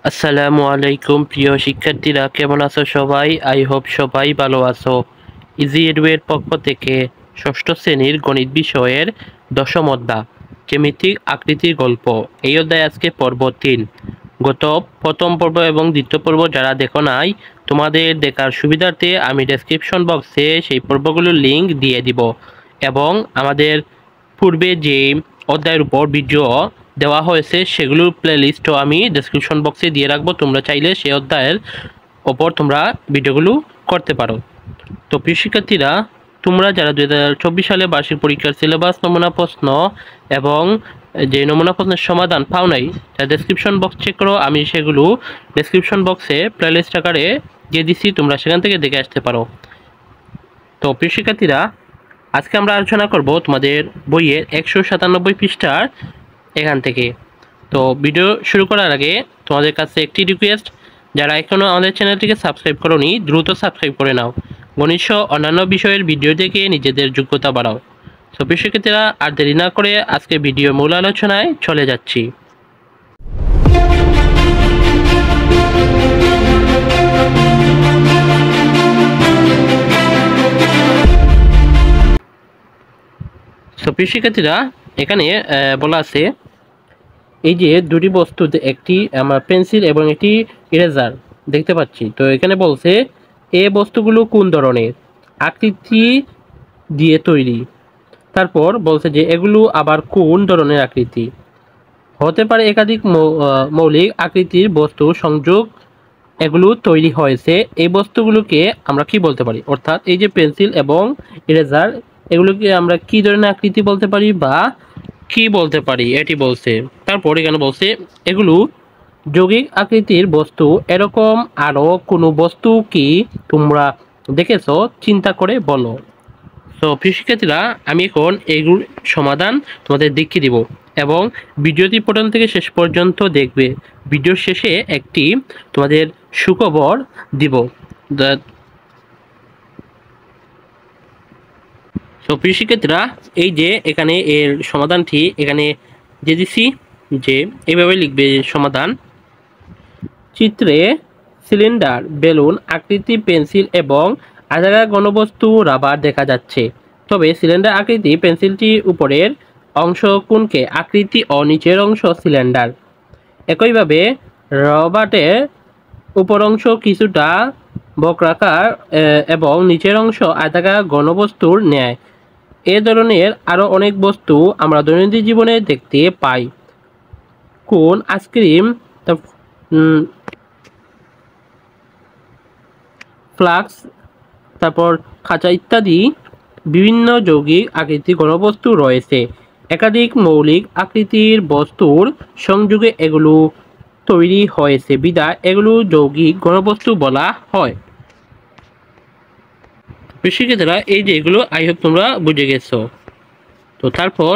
আসসালামু আলাইকুম প্রিয় শিক্ষার্থীরা, কেমন আছো সবাই? আই হোপ সবাই ভালো আছো। ইজি এডুয়ের পক্ষ থেকে ষষ্ঠ শ্রেণীর গণিত বিষয়ের দশম অধ্যায় জ্যামিতিক আকৃতির গল্প, এই অধ্যায় আজকে পর্ব 3। গত প্রথম পর্ব এবং দ্বিতীয় পর্ব যারা দেখো নাই, তোমাদের দেখার সুবিধার্থে আমি ডেসক্রিপশন বক্সে সেই পর্বগুলোর লিঙ্ক দিয়ে দিব এবং আমাদের পূর্বে যে অধ্যায়ের উপর ভিডিও দেওয়া হয়েছে সেগুলোর প্লেলিস্টও আমি ডেসক্রিপশন বক্সে দিয়ে রাখবো। তোমরা চাইলে সেই অধ্যায়ের ওপর তোমরা ভিডিওগুলো করতে পারো। তো প্রিয় শিক্ষার্থীরা, তোমরা যারা 2024 সালে বার্ষিক পরীক্ষার সিলেবাস, নমুনা প্রশ্ন এবং যে নমুনা প্রশ্নের সমাধান পাও নাই, তার ডেসক্রিপশন বক্স চেক করো। আমি সেগুলো ডেসক্রিপশন বক্সে প্লেলিস্ট আকারে দিয়ে দিচ্ছি, তোমরা সেখান থেকে দেখে আসতে পারো। তো প্রিয় শিক্ষার্থীরা, আজকে আমরা আলোচনা করব তোমাদের বইয়ের 197 পৃষ্ঠার এখান থেকে। তো ভিডিও শুরু করার আগে তোমাদের কাছে একটি রিকোয়েস্ট, যারা এখনও আমাদের চ্যানেলটিকে সাবস্ক্রাইব করোনি দ্রুত সাবস্ক্রাইব করে নাও। গণিত সহ অন্যান্য বিষয়ের ভিডিও দেখে নিজেদের যোগ্যতা বাড়াও। তো প্রিয় শিক্ষার্থীরা, আর দেরি না করে আজকে ভিডিও মূল আলোচনায় চলে যাচ্ছি। তো প্রিয় শিক্ষার্থীরা, এখানে বলা আছে এই যে দুটি বস্তু, একটি আমার পেন্সিল এবং একটি ইরেজার দেখতে পাচ্ছি। তো এখানে বলছে এই বস্তুগুলো কোন ধরনের আকৃতি দিয়ে তৈরি। তারপর বলছে যে এগুলো আবার কোন ধরনের আকৃতি হতে পারে। একাধিক মৌলিক আকৃতির বস্তু সংযোগ এগুলো তৈরি হয়েছে। এই বস্তুগুলোকে আমরা কি বলতে পারি, অর্থাৎ এই যে পেন্সিল এবং ইরেজার, এগুলোকে আমরা কি ধরনের আকৃতি বলতে পারি বা কি বলতে পারি, এটি বলছে। তারপর এখানে বলছে এগুলো যৌগিক আকৃতির বস্তু। এরকম আরো কোনো বস্তু কি তোমরা দেখেছো? চিন্তা করে বলো। তো প্রিয় শিক্ষার্থীরা, আমি এখন এগুলোর সমাধান তোমাদের দেখিয়ে দিব এবং ভিডিওটি প্রথম থেকে শেষ পর্যন্ত দেখবে। ভিডিওর শেষে একটি তোমাদের সুখবর দিব। তো প্রিয় শিক্ষার্থীরা, এই যে এখানে এর সমাধানটি এখানে দিয়ে দিচ্ছি, যে এইভাবে লিখবে সমাধান। চিত্রে সিলিন্ডার, বেলুন আকৃতি, পেন্সিল এবং আয়তাকার ঘনবস্তু রাবার দেখা যাচ্ছে। তবে সিলিন্ডার আকৃতি পেন্সিলটির উপরের অংশ কোণকে আকৃতি ও নিচের অংশ সিলিন্ডার। একইভাবে রবারের উপর অংশ কিছুটা বক্রাকার এবং নিচের অংশ আয়তাকার ঘনবস্তুর ন্যায়। এ ধরনের আরও অনেক বস্তু আমরা দৈনন্দিন জীবনে দেখতে পাই। কোন, আইসক্রিম, ফ্লাক্স, তারপর খাঁচা ইত্যাদি বিভিন্ন যৌগিক আকৃতির ঘনবস্তু রয়েছে। একাধিক মৌলিক আকৃতির বস্তুর সংযোগে এগুলো তৈরি হয়েছে বিধায় এগুলো যৌগিক ঘনবস্তু বলা হয়। শিক্ষার্থীরা, এই যে এগুলো আই হোপ তোমরা বুঝে গেছো। তো তারপর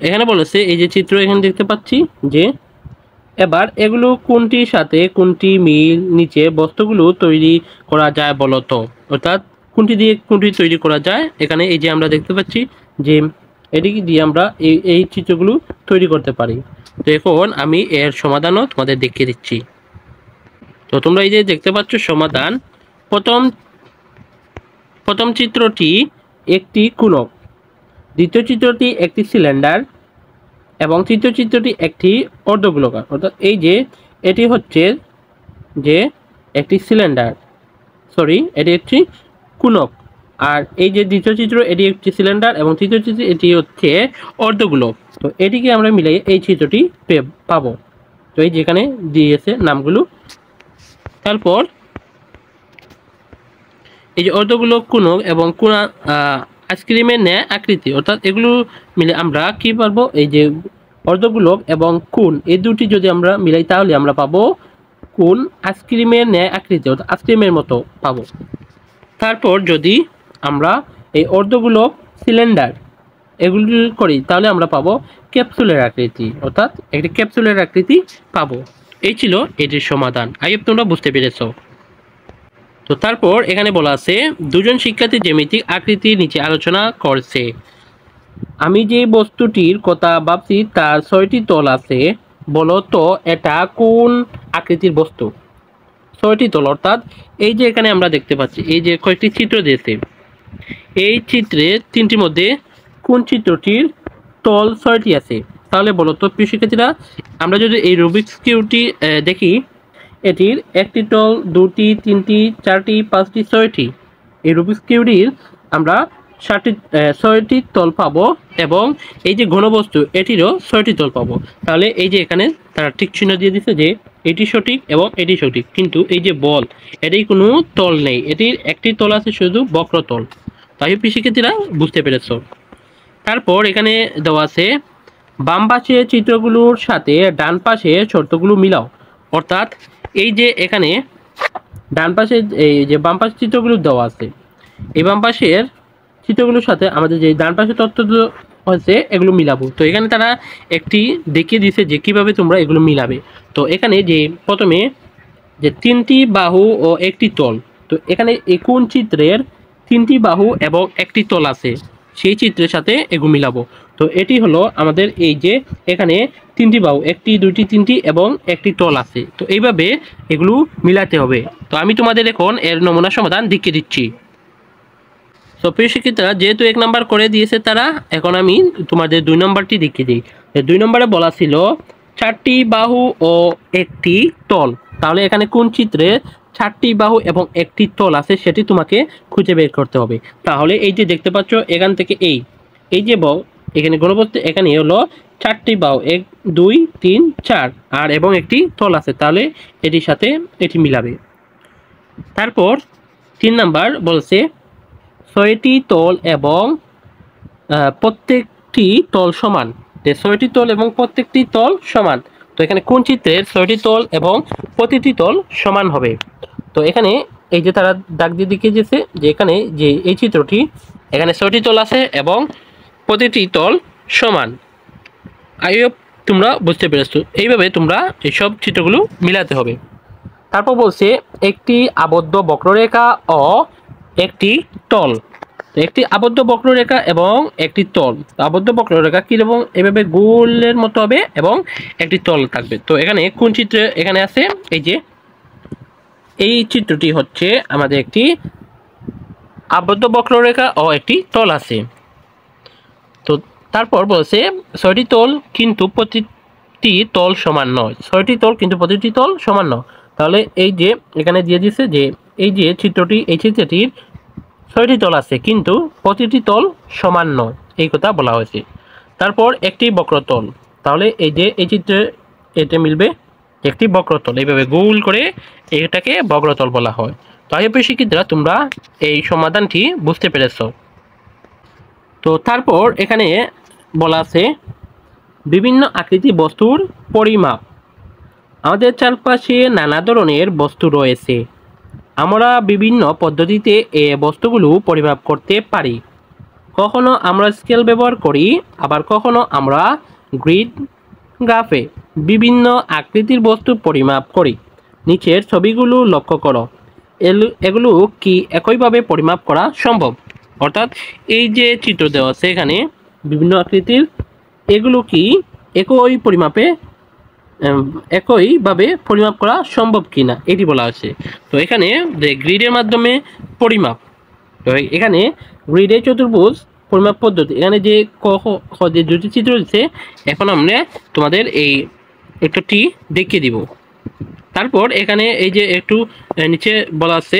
এখানে বলেছে এই যে চিত্র এখানে দেখতে পাচ্ছি, যে এবার এগুলো কোনটির সাথে কোনটি মিল নিচে বস্তুগুলো তৈরি করা যায় বলতো, অর্থাৎ কোনটি দিয়ে কোনটি তৈরি করা যায়। এখানে এই যে আমরা দেখতে পাচ্ছি যে এটিকে দিয়ে আমরা এই চিত্রগুলো তৈরি করতে পারি। তো এখন আমি এর সমাধানও তোমাদের দেখিয়ে দিচ্ছি। তো তোমরা এই যে দেখতে পাচ্ছ সমাধান। প্রথম চিত্রটি একটি কোণক, দ্বিতীয় চিত্রটি একটি সিলিন্ডার এবং তৃতীয় চিত্রটি একটি অর্ধগোলাকার। অর্থাৎ এই যে এটি হচ্ছে যে একটি সিলিন্ডার, এটি একটি কোণক, আর এই যে দ্বিতীয় চিত্র এটি একটি সিলিন্ডার এবং তৃতীয় চিত্র এটি হচ্ছে অর্ধগোলক। তো এটিকে আমরা মিলাই এই চিত্রটি পাবো। তো এই যেখানে দিয়েছে নামগুলো। তারপর এই যে অর্ধগোলক, কোণক এবং কোণা আইসক্রিমের ন্যায় আকৃতি, অর্থাৎ এগুলো মিলে আমরা কি পারবো, এই যে অর্ধগোলক এবং কোণ এই দুটি যদি আমরা মিলাই তাহলে আমরা পাবো কোণ আইসক্রিমের ন্যায় আকৃতি, অর্থাৎ আইসক্রিমের মতো পাবো। তারপর যদি আমরা এই অর্ধগোলক, সিলিন্ডার এগুলি করি তাহলে আমরা পাবো ক্যাপসুলের আকৃতি, অর্থাৎ একটি ক্যাপসুলের আকৃতি পাবো। এই ছিল এটির সমাধান। আই হোপ তোমরা বুঝতে পেরেছো। তো তারপর এখানে বলা আছে দুজন শিক্ষার্থী জ্যামিতিক আকৃতির নিচে আলোচনা করছে। আমি যে বস্তুটির কথা ভাবছি তার 6টি তল আছে। বলো তো এটা কোন আকৃতির বস্তু? 6টি তল, অর্থাৎ এই যে এখানে আমরা দেখতে পাচ্ছি এই যে কয়েকটি চিত্র দিয়েছে, এই চিত্রে 3টির মধ্যে কোন চিত্রটির তল 6টি আছে? তাহলে বলো তো প্রিয় শিক্ষার্থীরা, আমরা যদি এই রুবিক্স কিউবটি দেখি, এটির একটি তল, 2টি, 3টি, 4টি, 5টি, 6টি। এই রুবিক্স কিউবটির আমরা 6টি তল পাবো, এবং এই যে ঘনবস্তু এটিরও 6টি তল পাবো। তাহলে এই যে এখানে তারা ঠিক চিহ্ন দিয়ে দিচ্ছে যে এটি সঠিক এবং এটি সঠিক, কিন্তু এই যে বল, এটির কোনো তল নেই, এটির একটি তল আছে, শুধু বক্রতল। তাই শিক্ষার্থীরা বুঝতে পেরেছ। তারপর এখানে দেওয়া আছে বাম পাশে চিত্রগুলোর সাথে ডান পাশে শর্তগুলো মিলাও। অর্থাৎ এই যে এখানে ডান পাশে এই যে বাম পাশের চিত্রগুলো দেওয়া আছে, এই বাম পাশের চিত্রগুলোর সাথে আমাদের যে ডান পাশের তথ্যগুলো হচ্ছে এগুলো মিলাবো। তো এখানে তারা একটি দেখিয়ে দিয়েছে যে কিভাবে তোমরা এগুলো মিলাবে। তো এখানে যে প্রথমে যে 3টি বাহু ও একটি তল, তো এখানে এই কোন চিত্রের 3টি বাহু এবং একটি তল আছে সেই চিত্রের সাথে এগুলো মিলাবো। তো এটি হলো আমাদের এই যে এখানে 3টি বাহু, 1টি, 2টি, 3টি এবং একটি তল আছে। তো এইভাবে এগুলো মিলাতে হবে। তো আমি তোমাদের এখন এর নমুনা সমাধান দেখিয়ে দিচ্ছি। তো প্রিয় শিক্ষিতরা, যেহেতু 1 নাম্বার করে দিয়েছে তারা, এখন আমি তোমাদের 2 নম্বরটি দেখিয়ে দিই। 2 নম্বরে বলা ছিল 4টি বাহু ও একটি তল। তাহলে এখানে কোন চিত্রে 4টি বাহু এবং একটি তল আছে সেটি তোমাকে খুঁজে বের করতে হবে। তাহলে এই যে দেখতে পাচ্ছ এখান থেকে এই যে বাহু, এখানে ঘনবস্তু, এখানে হলো 4টি বাহু, 1 2 3 4, আর এবং একটি তল আছে, তাহলে এটির সাথে এটি মিলাবে। তারপর 3 নাম্বার বলছে 6টি তল এবং প্রত্যেকটি তল সমান। 6টি তল এবং প্রত্যেকটি তল সমান। তো এখানে কোন চিত্রের 6টি তল এবং প্রতিটি তল সমান হবে? তো এখানে এই যে তারা দাগ দিয়ে দেখিয়ে দিয়েছে যে এখানে যে এই চিত্রটি, এখানে 6টি তল আছে এবং প্রতিটি তল সমান। আই হোপ তোমরা বুঝতে পেরেছো। এইভাবে তোমরা এইসব চিত্রগুলো মিলাতে হবে। তারপর বলছে একটি আবদ্ধ বক্ররেখা ও একটি তল। একটি আবদ্ধ বক্ররেখা এবং একটি তল। আবদ্ধ বক্ররেখা কিরকম, এভাবে গোলের মতো হবে এবং একটি তল থাকবে। তো এখানে কোন চিত্রে এখানে আছে, এই যে এই চিত্রটি হচ্ছে আমাদের একটি আবদ্ধ বক্ররেখা ও একটি তল আছে। তো তারপর বলছে 6টি তল কিন্তু প্রতিটি তল সমান নয়। 6টি তল কিন্তু প্রতিটি তল সমান নয়। তাহলে এই যে এখানে দিয়ে দিচ্ছে যে এই যে চিত্রটি, এই চিত্রটির 6টি তল আছে কিন্তু প্রতিটি তল সমান নয়, এই কথা বলা হয়েছে। তারপর একটি বক্রতল, তাহলে এই যে এই চিত্রে এটা মিলবে একটি বক্রতল, এইভাবে গোল করে এটাকে বক্রতল বলা হয়। তো প্রিয় শিক্ষার্থীরা, তোমরা এই সমাধানটি বুঝতে পেরেছ। তো তারপর এখানে বলা আছে বিভিন্ন আকৃতি বস্তুর পরিমাপ। আমাদের চারপাশে নানা ধরনের বস্তু রয়েছে, আমরা বিভিন্ন পদ্ধতিতে এই বস্তুগুলো পরিমাপ করতে পারি। কখনো আমরা স্কেল ব্যবহার করি, আবার কখনো আমরা গ্রিড গ্রাফে বিভিন্ন আকৃতির বস্তু পরিমাপ করি। নিচের ছবিগুলো লক্ষ্য করো, এগুলো কি একইভাবে পরিমাপ করা সম্ভব? অর্থাৎ এই যে চিত্র দেওয়া আছে এখানে বিভিন্ন আকৃতির, এগুলো কি একইভাবে পরিমাপ করা সম্ভব কিনা এটি বলা আছে। তো এখানে যে গ্রিডের মাধ্যমে পরিমাপ, তো এখানে গ্রিডের চতুর্ভুজ পরিমাপ পদ্ধতি, এখানে যে যে দুটি চিত্র দিচ্ছে, এখন আমরা তোমাদের এই একটি দেখিয়ে দিব। তারপর এখানে এই যে একটু নিচে বলা আছে,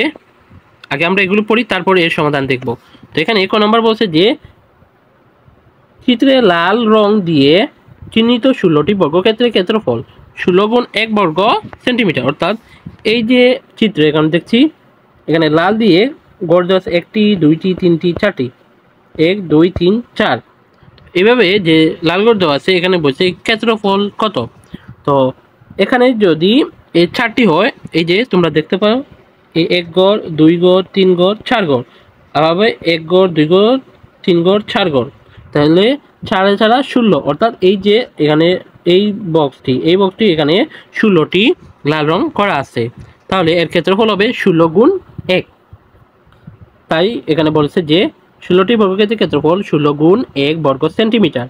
আগে আমরা এগুলো পড়ি তারপরে এর সমাধান দেখব। তো এখানে 1 নম্বর বলছে যে চিত্রে লাল রং দিয়ে চিহ্নিত 16টি বর্গক্ষেত্রের ক্ষেত্রফল 16 গুণ 1 বর্গ সেন্টিমিটার। অর্থাৎ এই যে চিত্র এখানে দেখছি, এখানে লাল দিয়ে গড় দেওয়া আছে 1টি, 2টি, 3টি, 4টি, 1 2 3 4, এভাবে যে লাল গড় দেওয়া আছে এখানে বলছে ক্ষেত্রফল কত। তো এখানে যদি এই 4টি হয়, এই যে তোমরা দেখতে পাও এই 1 গড়, 2 গড়, 3 গড়, 4 গড়, আবার 1 গড়, 2 গড়, 3 গড়, 4 গড়, তাহলে 4 ছাড়া 16। অর্থাৎ এই যে এখানে এই বক্সটি এখানে 16টি লাল রং করা আছে, তাহলে এর ক্ষেত্রফল হবে 16 গুণ 1। তাই এখানে বলছে যে 16টি বর্গক্ষেত্রের ক্ষেত্রফল 16 গুণ 1 বর্গ সেন্টিমিটার।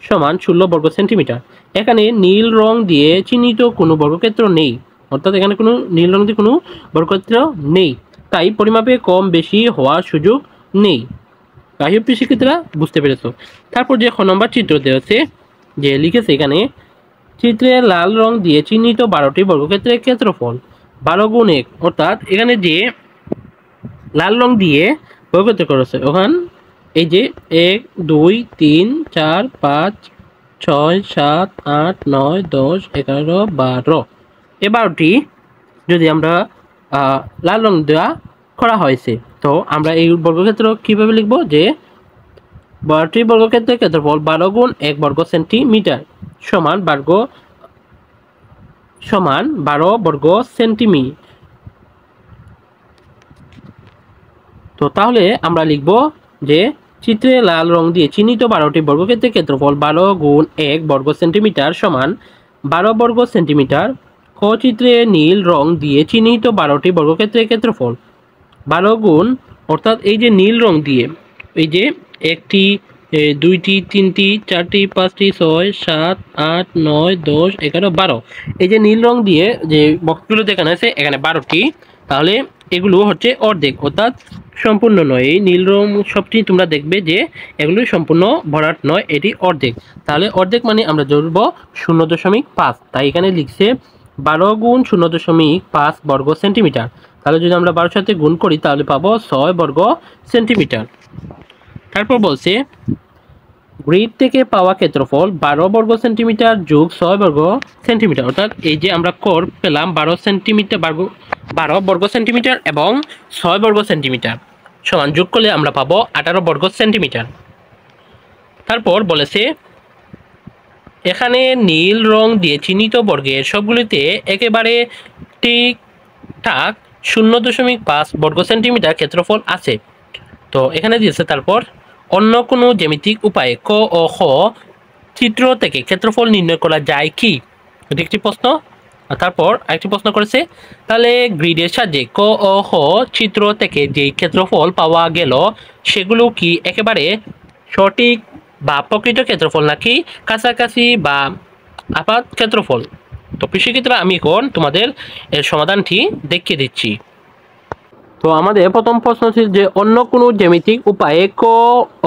সমান 16 বর্গ সেন্টিমিটার। এখানে নীল রং দিয়ে চিহ্নিত কোনো বর্গক্ষেত্র নেই, অর্থাৎ এখানে কোনো নীল রং দিয়ে কোনো বর্গক্ষেত্র নেই, তাই পরিমাপে কম বেশি হওয়ার সুযোগ নেই। প্রিয় শিক্ষার্থীরা বুঝতে পেরেছো। তারপর যে খ নম্বর চিত্র দেওয়া আছে, যে লিখেছে এখানে চিত্রে লাল রং দিয়ে চিহ্নিত 12টি বর্গক্ষেত্রের ক্ষেত্রফল 12 গুণ 1, অর্থাৎ এখানে যে লাল রং দিয়ে বর্গক্ষেত্র করেছে ওখান এই যে 1 2 3 4 5 6 7 8 9 10 11 12, এই 12টি যদি আমরা লাল রং দেওয়া করা হয়েছে, তো আমরা এই বর্গক্ষেত্র কিভাবে লিখব, যে 12টি বর্গক্ষেত্রের ক্ষেত্রফল 12 গুণ 1 বর্গ সেন্টিমিটার সমান 12 বর্গ সেন্টিমি। তো তাহলে আমরা লিখব যে চিত্রে লাল রং দিয়ে চিহ্নিত 12টি বর্গক্ষেত্রের ক্ষেত্রফল 12 গুণ 1 বর্গ সেন্টিমিটার সমান 12 বর্গ সেন্টিমিটার। খ চিত্রে নীল রং দিয়ে চিহ্নিত 12টি বর্গক্ষেত্রের ক্ষেত্রফল 12 গুণ, অর্থাৎ এই যে নীল রং দিয়ে এই যে 1টি 2টি 3টি 4টি 5টি 6 7 8 9 10 11 12, এই যে নীল রং দিয়ে যে বক্সগুলো দেখানো আছে এখানে 12টি, তাহলে এগুলো হচ্ছে অর্ধেক, অর্থাৎ সম্পূর্ণ নয়। এই নীল রং সবটি তোমরা দেখবে যে এগুলো সম্পূর্ণ ভরাট নয়, এটি অর্ধেক। তাহলে অর্ধেক মানে আমরা ধরব 0.5, তাই এখানে লিখছে 12 গুণ 0.5 বর্গ সেন্টিমিটার। তাহলে যদি আমরা 12 সাথে গুণ করি তাহলে পাবো 6 বর্গ সেন্টিমিটার। তারপর বলছে গ্রিড থেকে পাওয়া ক্ষেত্রফল 12 বর্গ সেন্টিমিটার যোগ 6 বর্গ সেন্টিমিটার, অর্থাৎ এই যে আমরা কর পেলাম 12 বর্গ সেন্টিমিটার এবং 6 বর্গ সেন্টিমিটার সমান যোগ করলে আমরা পাবো 18 বর্গ সেন্টিমিটার। তারপর বলেছে এখানে নীল রং দিয়ে চিহ্নিত বর্গের সবগুলিতে একেবারে ঠিকঠাক 0.5 বর্গ সেন্টিমিটার ক্ষেত্রফল আছে। তো এখানে দিয়েছে তারপর অন্য কোনো জ্যামিতিক উপায়ে ক ও খ চিত্র থেকে ক্ষেত্রফল নির্ণয় করা যায় কি, এটি একটি প্রশ্ন। তারপর আরেকটি প্রশ্ন করেছে তাহলে গ্রিডের সাহায্যে ক ও খ চিত্র থেকে যে ক্ষেত্রফল পাওয়া গেল সেগুলো কি একেবারে সঠিক বা প্রকৃত ক্ষেত্রফল নাকি কাছাকাছি বা আপাত ক্ষেত্রফল। তো শিক্ষার্থীরা আমি এখন তোমাদের এর সমাধানটি দেখিয়ে দিচ্ছি। তো আমাদের প্রথম প্রশ্ন ছিল যে অন্য কোনো জ্যামিতিক উপায়ে ক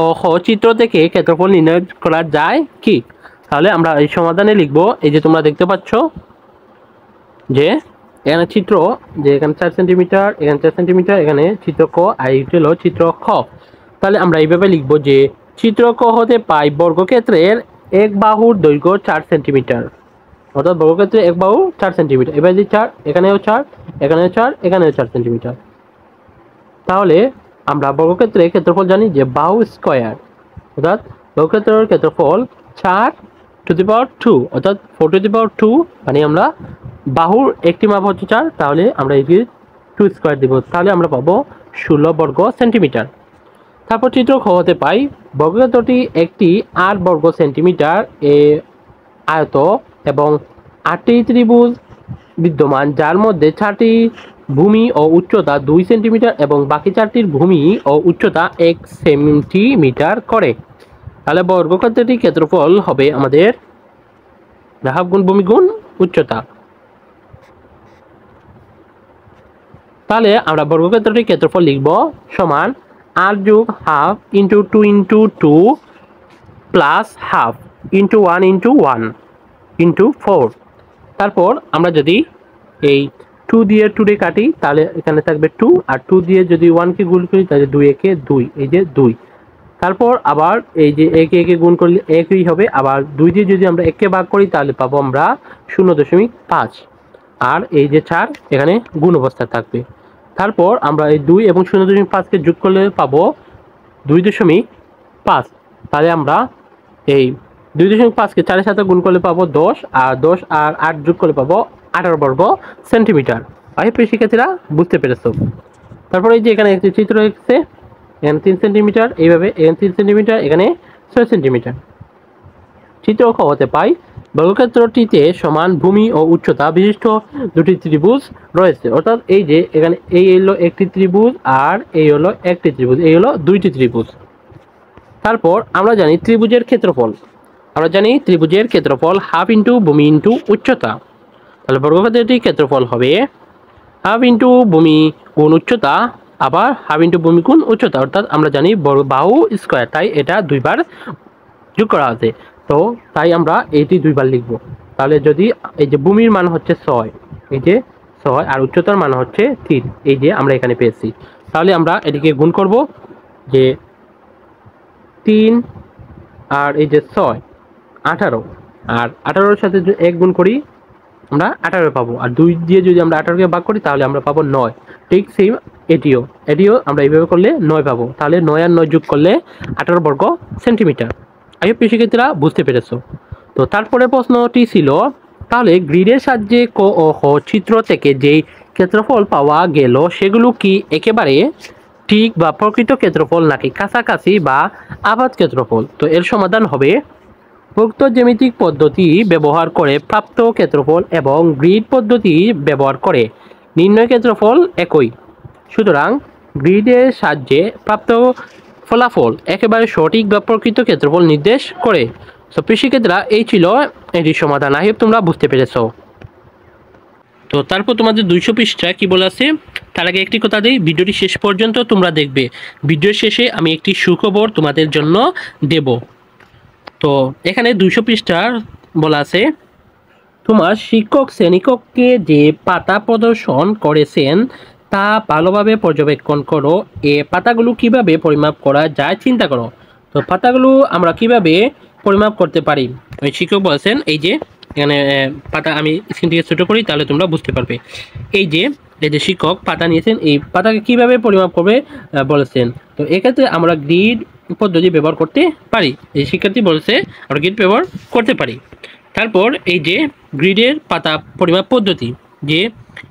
ও খ চিত্র থেকে ক্ষেত্রফল নির্ণয় করা যায় কি। তাহলে আমরা এই সমাধানে লিখব, এই যে তোমরা দেখতে পাচ্ছ যে এখানে চিত্র, যে এখানে 4 সেন্টিমিটার, এখানে 4 সেন্টিমিটার, এখানে চিত্র ক আর এটি হলো চিত্র খ। তাহলে আমরা এইভাবে লিখব যে চিত্র ক হতে পাই বর্গক্ষেত্রের এক বাহুর দৈর্ঘ্য 4 সেন্টিমিটার, অর্থাৎ বর্গক্ষেত্রে এক বাহু 4 সেন্টিমিটার। এবার যে 4, এখানেও 4, এখানেও 4, এখানেও 4 সেন্টিমিটার। তাহলে আমরা বর্গক্ষেত্রের ক্ষেত্রফল জানি যে বাহু স্কয়ার, অর্থাৎ বর্গক্ষেত্রের ক্ষেত্রফল 4⁻², অর্থাৎ 4⁻², মানে আমরা বাহুর একটি মাপ হচ্ছে 4, তাহলে আমরা এই 2 স্কয়ার দিব, তাহলে আমরা পাবো 16 বর্গ সেন্টিমিটার। তারপর চিত্র খ হতে পাই বর্গক্ষেত্রটি একটি 8 বর্গ সেন্টিমিটার এ আয়ত এবং 8টি ত্রিভুজ বিদ্যমান, যার মধ্যে 4টি ভূমি ও উচ্চতা 2 সেন্টিমিটার এবং বাকি 4টির ভূমি ও উচ্চতা 1 সেন্টিমিটার করে। তাহলে বর্গক্ষেত্রটির ক্ষেত্রফল হবে আমাদের হাফ গুণ ভূমি গুণ উচ্চতা। তাহলে আমরা বর্গক্ষেত্রটির ক্ষেত্রফল লিখব সমান 8 যোগ half into 2 into 2 plus half into 1 into 1 into 4। তারপর আমরা যদি এই 2 দিয়ে 2 রে কাটি তাহলে এখানে থাকবে 2, আর 2 দিয়ে যদি 1 কে গুণ করি তাহলে 2 একে 2, এই যে 2। তারপর আবার এই যে একে একে গুণ করলে একই হবে, আবার 2 দিয়ে যদি আমরা 1 কে ভাগ করি তাহলে পাবো আমরা 0.5, আর এই যে 4 এখানে গুণ অবস্থায় থাকবে। তারপর আমরা এই 2 এবং 0.5 কে যোগ করলে পাবো 2.5। তাহলে আমরা এই 2.5 কে 4 এর সাথে গুণ করলে পাবো 10, আর 10 আর 8 যোগ করলে পাবো 18 বর্গ সেন্টিমিটার। প্রিয় শিক্ষার্থীরা বুঝতে পেরেছো। তারপর এই যে এখানে একটি চিত্র এসেছে, এখানে 3 সেন্টিমিটার, এইভাবে এখানে 3 সেন্টিমিটার, এখানে 6 সেন্টিমিটার। চিত্র খ হতে পাই বর্গক্ষেত্রটিতে সমান ভূমি ও উচ্চতা বিশিষ্ট দুটি ত্রিভুজ রয়েছে, অর্থাৎ এই যে এখানে এই হলো একটি ত্রিভুজ আর এই হলো একটি ত্রিভুজ, এই হলো দুইটি ত্রিভুজ। তারপর আমরা জানি ত্রিভুজের ক্ষেত্রফল, আমরা জানি ত্রিভুজের ক্ষেত্রফল হাফ ইন্টু ভূমি ইন্টু উচ্চতা। তাহলে বর্গক্ষেত্রটির ক্ষেত্রফল হবে হাফ ইন্টু ভূমি গুণ উচ্চতা, আবার হাফ ইন্টু ভূমি গুণ উচ্চতা, অর্থাৎ আমরা জানি বাহু স্কোয়ার, তাই এটা দুইবার যোগ করা আছে। তো তাই আমরা এইটি দুইবার লিখব। তাহলে যদি এই যে ভূমির মান হচ্ছে 6, এই যে 6 আর উচ্চতার মান হচ্ছে 3, এই যে আমরা এখানে পেয়েছি। তাহলে আমরা এটিকে গুণ করব, যে 3 আর এই যে 6 18, আর 18-র সাথে যদি 1 গুণ করি আমরা 18 পাবো, আর 2 দিয়ে যদি আমরা 18-কে ভাগ করি তাহলে আমরা পাবো 9। ঠিক সেম এটিও আমরা এইভাবে করলে 9 পাবো। তাহলে 9 আর 9 যোগ করলে 18 বর্গ সেন্টিমিটার। আইও প্রিয় শিক্ষার্থীরা বুঝতে পেরেছো। তো তারপরে প্রশ্নটি ছিল, তাহলে গ্রিডের সাহায্যে ক ও খ চিত্র থেকে যেই ক্ষেত্রফল পাওয়া গেল সেগুলো কি একেবারে ঠিক বা প্রকৃত ক্ষেত্রফল নাকি কাছাকাছি বা আবাদ ক্ষেত্রফল? তো এর সমাধান হবে উক্ত জ্যামিতিক পদ্ধতি ব্যবহার করে প্রাপ্ত ক্ষেত্রফল এবং গ্রিড পদ্ধতি ব্যবহার করে নির্ণয় ক্ষেত্রফল একই। সুতরাং গ্রিডের সাহায্যে প্রাপ্ত ফলাফল একেবারে সঠিক বা প্রকৃত ক্ষেত্রফল নির্দেশ করে। তো কৃষিক্ষেত্রা এই ছিল এটির সমাধান। আই হোপ তোমরা বুঝতে পেরেছ। তো তারপর তোমাদের 200 পৃষ্ঠা কি বলা আছে, তার আগে একটি কথা দিই, ভিডিওটি শেষ পর্যন্ত তোমরা দেখবে। ভিডিওর শেষে আমি একটি সুখবর তোমাদের জন্য দেব। তো এখানে 200 পৃষ্ঠার বলা আছে, তোমার শিক্ষক শ্রেণীকক্ষে যে পাতা প্রদর্শন করেছেন তা ভালোভাবে পর্যবেক্ষণ করো। এ পাতাগুলো কিভাবে পরিমাপ করা যায় চিন্তা করো। তো পাতাগুলো আমরা কিভাবে পরিমাপ করতে পারি, ওই শিক্ষক বলেছেন, এই যে এখানে পাতা আমি স্ক্রিন থেকে ছোটো করি তাহলে তোমরা বুঝতে পারবে। এই যে শিক্ষক পাতা নিয়েছেন, এই পাতাকে কিভাবে পরিমাপ করবে বলেছেন। তো এক্ষেত্রে আমরা গ্রিড পদ্ধতি ব্যবহার করতে পারি। এই শিক্ষার্থী বলেছে আমরা গ্রিড ব্যবহার করতে পারি। তারপর এই যে গ্রিডের পাতা পরিমাপ পদ্ধতি, যে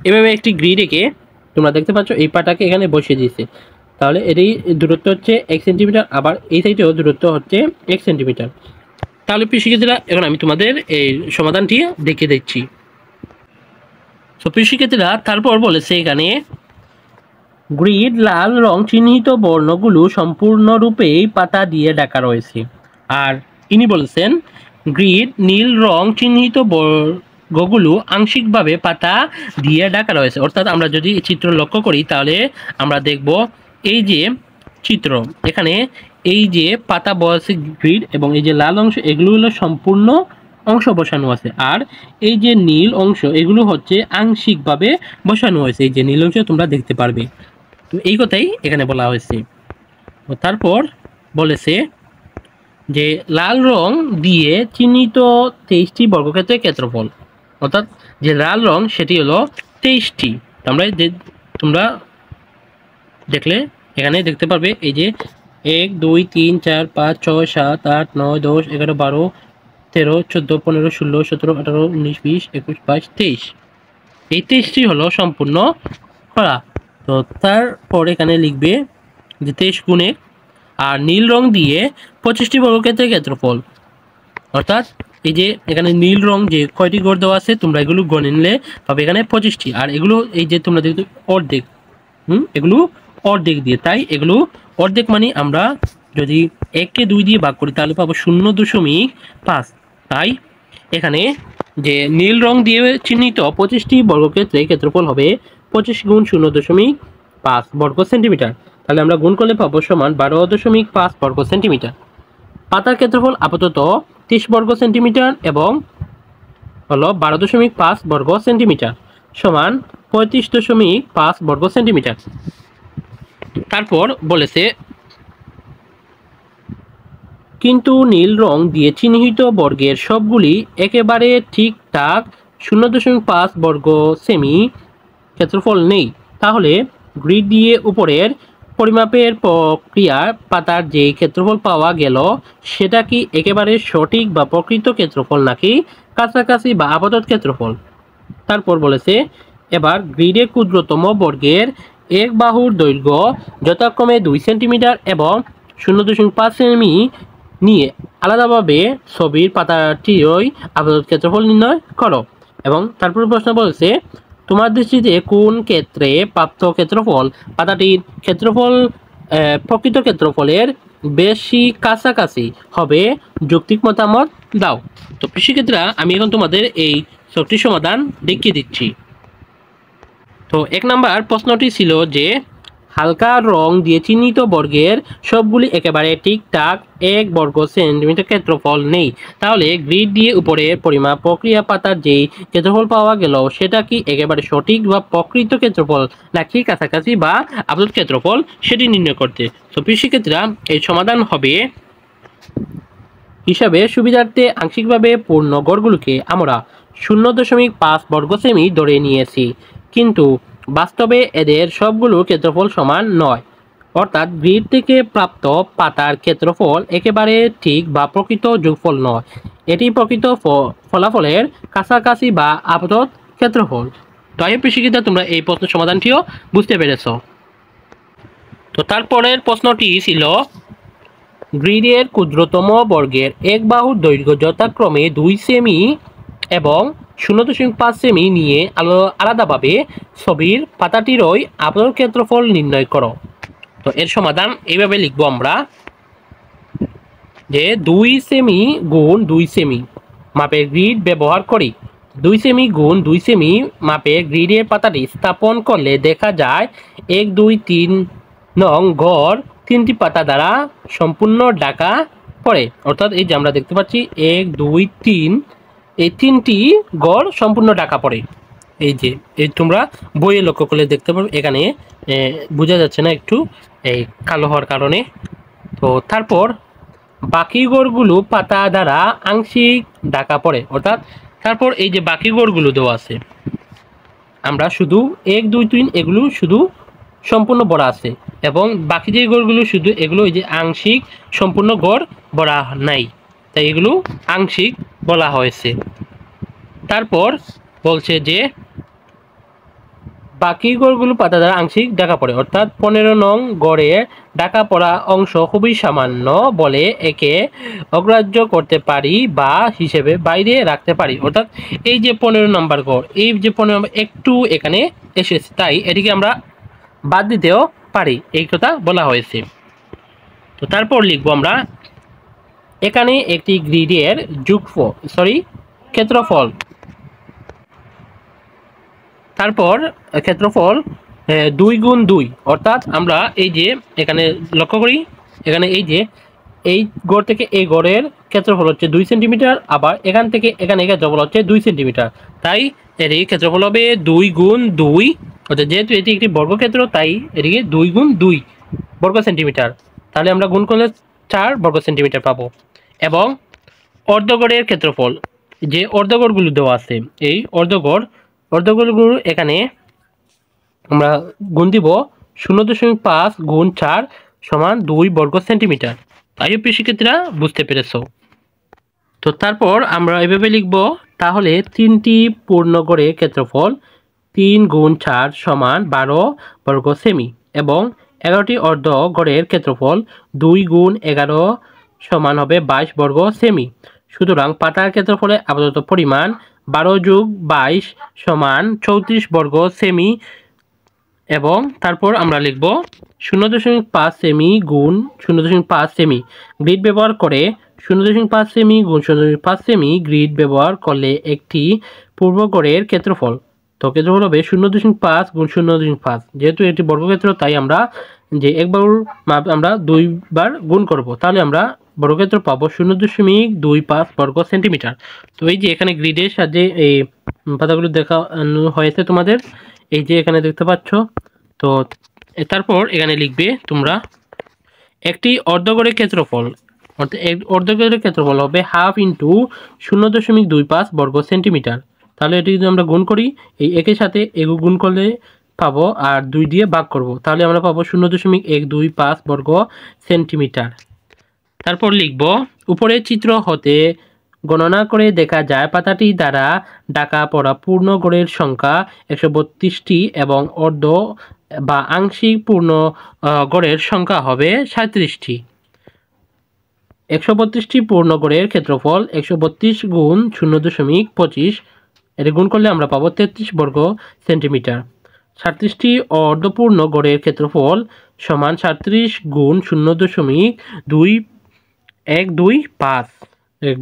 এভাবে একটি গ্রিড এঁকে তোমরা দেখতে পাচ্ছ এই পাতাকে এখানে বসিয়ে দিয়েছে। তাহলে এটি দূরত্ব হচ্ছে 1 সেন্টিমিটার, আবার এই সাইডেও দূরত্ব হচ্ছে 1 সেন্টিমিটার। তাহলে প্রিয় শিক্ষার্থীরা এখন আমি তোমাদের এই সমাধানটি দেখিয়ে দিচ্ছি। তো প্রিয় শিক্ষার্থীরা তারপর বলেছে এখানে গ্রিড লাল রং চিহ্নিত বর্ণগুলো সম্পূর্ণরূপেই পাতা দিয়ে ঢাকা রয়েছে, আর ইনি বলেছেন গ্রিড নীল রং চিহ্নিত বর্গগুলো আংশিকভাবে পাতা দিয়ে ঢাকা রয়েছে। অর্থাৎ আমরা যদি চিত্র লক্ষ্য করি তাহলে আমরা দেখব এই যে চিত্র, এখানে এই যে পাতা বসে গ্রিড এবং এই যে লাল অংশ এগুলো হলো সম্পূর্ণ অংশ বসানো আছে, আর এই যে নীল অংশ এগুলো হচ্ছে আংশিকভাবে বসানো হয়েছে। এই যে নীল অংশ তোমরা দেখতে পারবে। তো এই কথাই এখানে বলা হয়েছে। তারপর বলেছে যে লাল রং দিয়ে চিহ্নিত 23টি বর্গক্ষেত্রের ক্ষেত্রফল, অর্থাৎ যে লাল রং সেটি হলো 23টি। তোমরা দেখলে এখানে দেখতে পারবে এই যে 1 2 3 4 5 6 7 8 9 10 11 12 13 14 15 16 17 18 19 20 21 22 23, এই 23টি হলো সম্পূর্ণ করা। তো তারপর এখানে লিখবে যে 23 গুণে, আর নীল রং দিয়ে 25টি বর্গক্ষেত্রের ক্ষেত্রফল, অর্থাৎ এই যে এখানে নীল রং যে কয়টি গড় দেওয়া আছে তোমরা এগুলো গণে নিলে তবে এখানে 25টি, আর এগুলো এই যে তোমরা দেখতে অর্ধেক, এগুলো অর্ধেক দিয়ে, তাই এগুলো অর্ধেক মানে আমরা যদি 1কে 2 দিয়ে ভাগ করি তাহলে পাবো 0.5। তাই এখানে যে নীল রং দিয়ে চিহ্নিত 25টি বর্গক্ষেত্রের ক্ষেত্রফল হবে 25 গুণ 0.5 বর্গ সেন্টিমিটার। তাহলে আমরা গুণ করলে পাবো সমান 12.5 বর্গ সেন্টিমিটার। পাতার ক্ষেত্রফল আপাতত 30 বর্গ সেন্টিমিটার এবং হলো 12.5 বর্গ সেন্টিমিটার সমান 35.5 বর্গ সেন্টিমিটার। তারপর বলেছে কিন্তু নীল রং দিয়ে চিহ্নিত বর্গের সবগুলি একেবারে ঠিকঠাক 0.5 বর্গ সেমি ক্ষেত্রফল নেই। তাহলে গ্রিড দিয়ে উপরের পরিমাপের প্রক্রিয়ার পাতার যে ক্ষেত্রফল পাওয়া গেল সেটা কি একেবারে সঠিক বা প্রকৃত ক্ষেত্রফল নাকি কাছাকাছি বা আপাতত ক্ষেত্রফল? তারপর বলেছে এবার গ্রিডের ক্ষুদ্রতম বর্গের এক বাহুর দৈর্ঘ্য যথাক্রমে 2 সেন্টিমিটার এবং 0.5 সেমি নিয়ে আলাদাভাবে ছবির পাতাটিরই আপাতত ক্ষেত্রফল নির্ণয় করো। এবং তারপর প্রশ্ন বলেছে তোমার দৃষ্টিতে কোন ক্ষেত্রে প্রাপ্ত ক্ষেত্রফল পাতাটির ক্ষেত্রফল প্রকৃত ক্ষেত্রফলের বেশি কাছাকাছি হবে যৌক্তিক মতামত দাও। তো প্রিয় শিক্ষার্থীরা, আমি এখন তোমাদের এই ছকটির সমাধান দেখিয়ে দিচ্ছি। তো 1 নম্বর প্রশ্নটি ছিল যে হালকা রং দিয়ে চিহ্নিত বর্গের সবগুলি একেবারে ঠিকঠাক 1 বর্গ সেন্টিমিটার ক্ষেত্রফল নেই, তাহলে গ্রিড দিয়ে উপরের পরিমাপ প্রক্রিয়া পাতার যেই ক্ষেত্রফল পাওয়া গেল সেটা কি একেবারে সঠিক বা প্রকৃত ক্ষেত্রফল নাকি কাছাকাছি বা আপাতত ক্ষেত্রফল সেটি নির্ণয় করতে। তো প্রিয় শিক্ষার্থীরা, এই সমাধান হবে হিসাবে সুবিধার্থে আংশিকভাবে পূর্ণ গড়গুলোকে আমরা 0.5 বর্গ সেমি ধরে নিয়েছি, কিন্তু বাস্তবে এদের সবগুলোর ক্ষেত্রফল সমান নয়। অর্থাৎ গ্রিড থেকে প্রাপ্ত পাতার ক্ষেত্রফল একেবারে ঠিক বা প্রকৃত যোগফল নয়, এটি প্রকৃত ফলাফলের কাছাকাছি বা আপাতত ক্ষেত্রফল। তো আই হোপ শিক্ষিতা তোমরা এই প্রশ্নের সমাধানটিও বুঝতে পেরেছ। তো তারপরের প্রশ্নটি ছিল গ্রিডের ক্ষুদ্রতম বর্গের এক বাহুর দৈর্ঘ্য যথাক্রমে 2 সেমি এবং 0.5 সেমি নিয়ে আলাদাভাবে ছবির পাতাটিরই আপাতত ক্ষেত্রফল নির্ণয় করো। তো এর সমাধান এইভাবে লিখবো আমরা যে 2 সেমি গুণ 2 সেমি মাপের গ্রিড ব্যবহার করি। 2 সেমি গুণ 2 সেমি মাপের গ্রিডের পাতাটি স্থাপন করলে দেখা যায় 1 2 3 নং ঘর 3টি পাতা দ্বারা সম্পূর্ণ ঢাকা পড়ে। অর্থাৎ এই যে আমরা দেখতে পাচ্ছি 1 2 3, এই 3টি ঘর সম্পূর্ণ ঢাকা পড়ে। এই যে এই তোমরা বইয়ে লক্ষ্য করলে দেখতে পাবে, এখানে বোঝা যাচ্ছে না একটু এই কালো হওয়ার কারণে। তো তারপর বাকি ঘরগুলো পাতা দ্বারা আংশিক ঢাকা পড়ে। অর্থাৎ তারপর এই যে বাকি ঘরগুলো দেওয়া আছে, আমরা শুধু 1 2 3 এগুলো শুধু সম্পূর্ণ ভরা আছে, এবং বাকি যে ঘরগুলো শুধু এগুলো এই যে আংশিক, সম্পূর্ণ ঘর ভরা নাই, তাই এগুলো আংশিক বলা হয়েছে। তারপর বলছে যে বাকি ঘরগুলো পাতা দ্বারা আংশিক ঢাকা পড়ে, অর্থাৎ 15 নং গড়ে ঢাকা পড়া অংশ খুবই সামান্য বলে একে অগ্রাহ্য করতে পারি বা হিসেবে বাইরে রাখতে পারি। অর্থাৎ এই যে 15 নম্বর গড়, এই যে 15 নম্বর একটু এখানে এসেছে, তাই এটিকে আমরা বাদ দিতেও পারি, এই কথা বলা হয়েছে। তো তারপর লিখবো আমরা এখানে একটি গ্রিডের ক্ষেত্রফল, তারপর ক্ষেত্রফল 2 গুণ 2, অর্থাৎ আমরা এই যে এখানে লক্ষ্য করি, এখানে এই যে এই গড় থেকে এই গড়ের ক্ষেত্রফল হচ্ছে 2 সেন্টিমিটার, আবার এখান থেকে এখানে ক্ষেত্রফল হচ্ছে 2 সেন্টিমিটার, তাই এর ক্ষেত্রফল হবে 2 গুণ 2। অর্থাৎ যেহেতু এটি একটি বর্গক্ষেত্র, তাই এটিকে 2 গুণ 2 বর্গ সেন্টিমিটার, তাহলে আমরা গুণ করলে 4 বর্গ সেন্টিমিটার পাবো। এবং অর্ধগড়ের ক্ষেত্রফল, যে অর্ধগড়গুলো দেওয়া আছে, এই অর্ধগড়গুলো এখানে আমরা গুণ দিব 0.5 গুণ 4 সমান 2 বর্গ সেন্টিমিটার। তাই প্রিয় শিক্ষার্থীরা বুঝতে পেরেছ। তো তারপর আমরা এভাবে লিখব, তাহলে 3টি পূর্ণগড়ের ক্ষেত্রফল 3 গুণ 4 সমান 12 বর্গ সেমি এবং 11টি অর্ধগড়ের ক্ষেত্রফল 2 গুণ 11 সমান হবে 22 বর্গ সেমি। সুতরাং পাতার ক্ষেত্রফলের আপাতত পরিমাণ 12 যোগ 22 সমান 34 বর্গ সেমি। এবং তারপর আমরা লিখব 0.5 সেমি গুণ 0.5 সেমি গ্রিড ব্যবহার করে 0.5 সেমি গুণ 0.5 সেমি গ্রিড ব্যবহার করলে একটি পূর্বগড়ের ক্ষেত্রফল। তো ক্ষেত্রফল হবে 0.5 গুণ 0.5, যেহেতু এটি বর্গক্ষেত্র তাই আমরা যে একবার আমরা 2 বার গুণ করব, তাহলে আমরা বর্গক্ষেত্র পাবো 0.25 বর্গ সেন্টিমিটার। তো এই যে এখানে গ্রিডের সাহায্যে এই পাতাগুলো দেখানো হয়েছে তোমাদের, এই যে এখানে দেখতে পাচ্ছ। তো তারপর এখানে লিখবে তোমরা একটি অর্ধগড়ের ক্ষেত্রফল, অর্থাৎ অর্ধগড়ের ক্ষেত্রফল হবে 1/2 ইন্টু 0.25 বর্গ সেন্টিমিটার। তাহলে এটি যদি আমরা গুণ করি, এই একের সাথে এগুলো গুণ করলে পাবো, আর 2 দিয়ে ভাগ করব, তাহলে আমরা পাবো 0.125 বর্গ সেন্টিমিটার। তারপর লিখব উপরের চিত্র হতে গণনা করে দেখা যায় পাতাটি দ্বারা ঢাকা পড়া পূর্ণ গড়ের সংখ্যা 132টি এবং অর্ধ বা আংশিক পূর্ণ গড়ের সংখ্যা হবে 37টি। 132টি পূর্ণ গড়ের ক্ষেত্রফল 132 গুণ 0.25, এটি গুণ করলে আমরা পাবো 33 বর্গ সেন্টিমিটার। 37টি অর্ধপূর্ণ গড়ের ক্ষেত্রফল সমান 37 গুণ 0.2125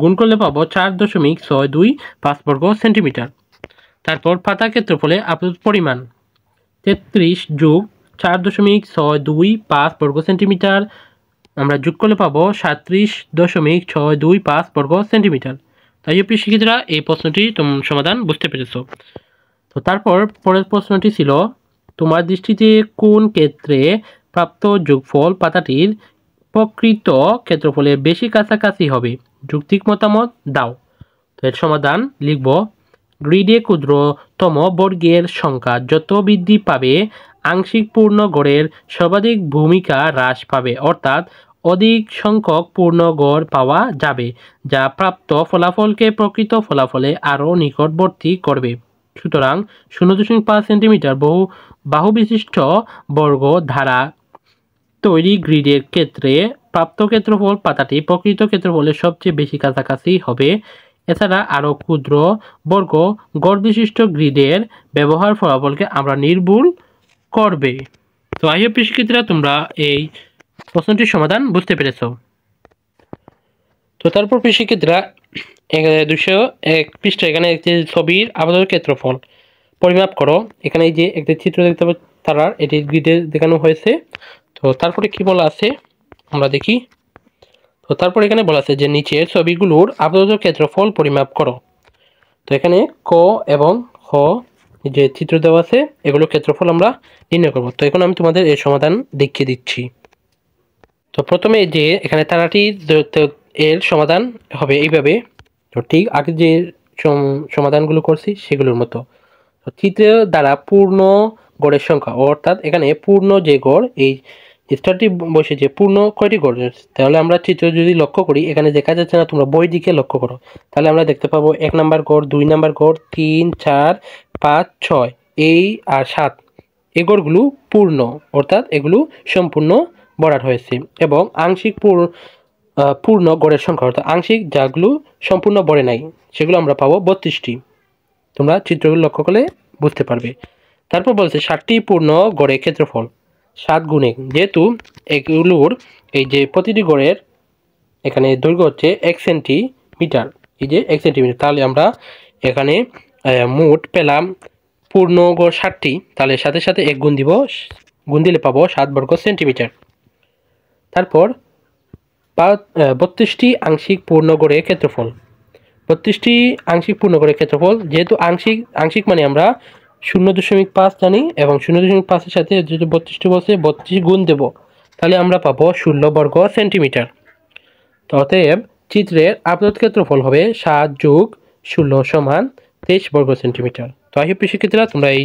গুণ করলে পাবো 4.625 বর্গ সেন্টিমিটার। তারপর পাতা ক্ষেত্রফলে আপাতত পরিমাণ 33 যোগ 4.625 বর্গ সেন্টিমিটার আমরা যোগ করলে পাবো 37.625 বর্গ সেন্টিমিটার। তাই প্রিয় শিক্ষার্থীরা এই প্রশ্নটি সমাধান বুঝতে পেরেছ। তো তারপর পরের প্রশ্নটি ছিল তোমার দৃষ্টিতে কোন ক্ষেত্রে প্রাপ্ত যোগফল পাতাটির প্রকৃত ক্ষেত্রফলের বেশি কাছাকাছি হবে, যৌক্তিক মতামত দাও। তো এর সমাধান লিখব, গ্রিডে ক্ষুদ্রতম বর্গের সংখ্যা যত বৃদ্ধি পাবে আংশিক পূর্ণ গড়ের সর্বাধিক ভূমিকা হ্রাস পাবে, অর্থাৎ অধিক সংখ্যক পূর্ণ গড় পাওয়া যাবে যা প্রাপ্ত ফলাফলকে প্রকৃত ফলাফলে আরও নিকটবর্তী করবে। সুতরাং 0.5 সেন্টিমিটার বাহু বিশিষ্ট বর্গ ধারা তৈরি গ্রিডের ক্ষেত্রে প্রাপ্ত ক্ষেত্রফল পাতাটি প্রকৃত ক্ষেত্রফলের সবচেয়ে বেশি কাছাকাছি হবে। এছাড়া আরও ক্ষুদ্র বর্গ গড় বিশিষ্ট গ্রিডের ব্যবহার ফলাফলকে আমরা নির্ভুল করবে। তো আই হোপ শিক্ষার্থীরা তোমরা এই প্রশ্নটির সমাধান বুঝতে পেরেছ। তো তারপর শিক্ষার্থীরা 201 পৃষ্ঠা এখানে একটি ছবির আপাতত ক্ষেত্রফল পরিমাপ করো। এখানে এই যে একটি চিত্র দেখতে পাচ্ছি তারার, এটি গ্রিডে দেখানো হয়েছে। তো তারপরে কি বলা আছে আমরা দেখি। তো তারপর এখানে বলা আছে যে নিচের ছবিগুলোর আপাতত ক্ষেত্রফল পরিমাপ করো। তো এখানে ক এবং খ যে চিত্র দেওয়া আছে এগুলোর ক্ষেত্রফল আমরা নির্ণয় করব। তো এখন আমি তোমাদের এর সমাধান দেখিয়ে দিচ্ছি। তো প্রথমে যে এখানে তারাটি এর সমাধান হবে এইভাবে, তো ঠিক আগে যে সমাধানগুলো করছি সেগুলোর মতো। তো চিত্রের দ্বারা পূর্ণ গড়ের সংখ্যা, অর্থাৎ এখানে পূর্ণ যে গড়, এই স্টারটি বসে যে পূর্ণ কয়টি গড়, তাহলে আমরা চিত্র যদি লক্ষ্য করি এখানে দেখা যাচ্ছে না, তোমরা বই দিকে লক্ষ্য করো তাহলে আমরা দেখতে পাবো 1 নাম্বার গড়, 2 নাম্বার গড়, 3, 4, 5, 6 এই আর 7 এই গড়গুলো পূর্ণ, অর্থাৎ এগুলো সম্পূর্ণ ভরাট হয়েছে। এবং আংশিক পূর্ণ গড়ের সংখ্যা, অর্থাৎ আংশিক যাগুলো সম্পূর্ণ ভরে নাই সেগুলো আমরা পাবো 32টি। তোমরা চিত্রগুলো লক্ষ্য করলে বুঝতে পারবে। তারপর বলছে 7টি পূর্ণ গড়ের ক্ষেত্রফল 7 গুণে, যেহেতু এগুলোর এই যে প্রতিটি গড়ের এখানে দৈর্ঘ্য হচ্ছে 1 সেন্টিমিটার, এই যে 1 সেন্টিমিটার, তাহলে আমরা এখানে মোট পেলাম পূর্ণ গড় 7টি, তাহলে সাথে সাথে 1 গুণ দিব, গুণ দিলে পাবো 7 বর্গ সেন্টিমিটার। তারপর 32টি আংশিক পূর্ণ গড়ের ক্ষেত্রফল, 32টি আংশিক পূর্ণ গড়ের ক্ষেত্রফল, যেহেতু আংশিক মানে আমরা 0.5 জানি এবং 0.5-এর সাথে যদি 32টি বসে 32 গুণ দেব তাহলে আমরা পাবো 16 বর্গ সেন্টিমিটার। তো অতএব চিত্রের আপাতত ক্ষেত্রফল হবে 7 যোগ 16 সমান 23 বর্গ সেন্টিমিটার। তো আই হোপ শিক্ষার্থীরা তোমরা এই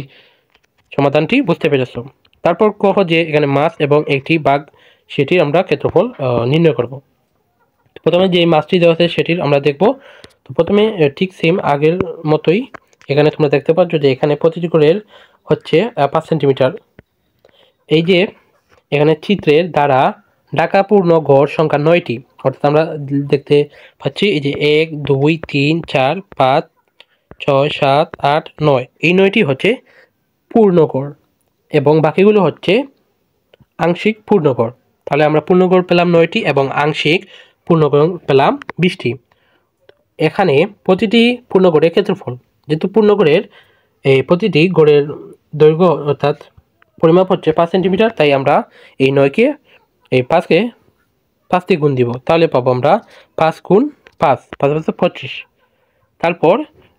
সমাধানটি বুঝতে পেরেছো। তারপর কহ যে এখানে মাছ এবং একটি বাঘ সেটির আমরা ক্ষেত্রফল নির্ণয় করব। প্রথমে যে মাছটি দেওয়া আছে সেটির আমরা দেখব। তো প্রথমে ঠিক সেম আগের মতোই এখানে তোমরা দেখতে পাচ্ছ যে এখানে প্রতিটি গড়ের হচ্ছে 5 সেন্টিমিটার। এই যে এখানে চিত্রের দ্বারা ঢাকা পূর্ণ গড় সংখ্যা 9টি, অর্থাৎ আমরা দেখতে পাচ্ছি এই যে 1, 2, 3, 4, 5, 6, 7, 8, 9 এই 9টি হচ্ছে পূর্ণ গড় এবং বাকিগুলো হচ্ছে আংশিক পূর্ণগড়। তাহলে আমরা পূর্ণগড় পেলাম 9টি এবং আংশিক পূর্ণগড় পেলাম 20টি। এখানে প্রতিটি পূর্ণগড়ের ক্ষেত্রফল, যেহেতু পূর্ণগড়ের এই প্রতিটি গড়ের দৈর্ঘ্য অর্থাৎ পরিমাপ হচ্ছে 5 সেন্টিমিটার, তাই আমরা এই 9কে এই 5কে 5 দিয়ে গুণ দিব, তাহলে পাবো আমরা 5 গুণ 5, 5 5 25। তারপর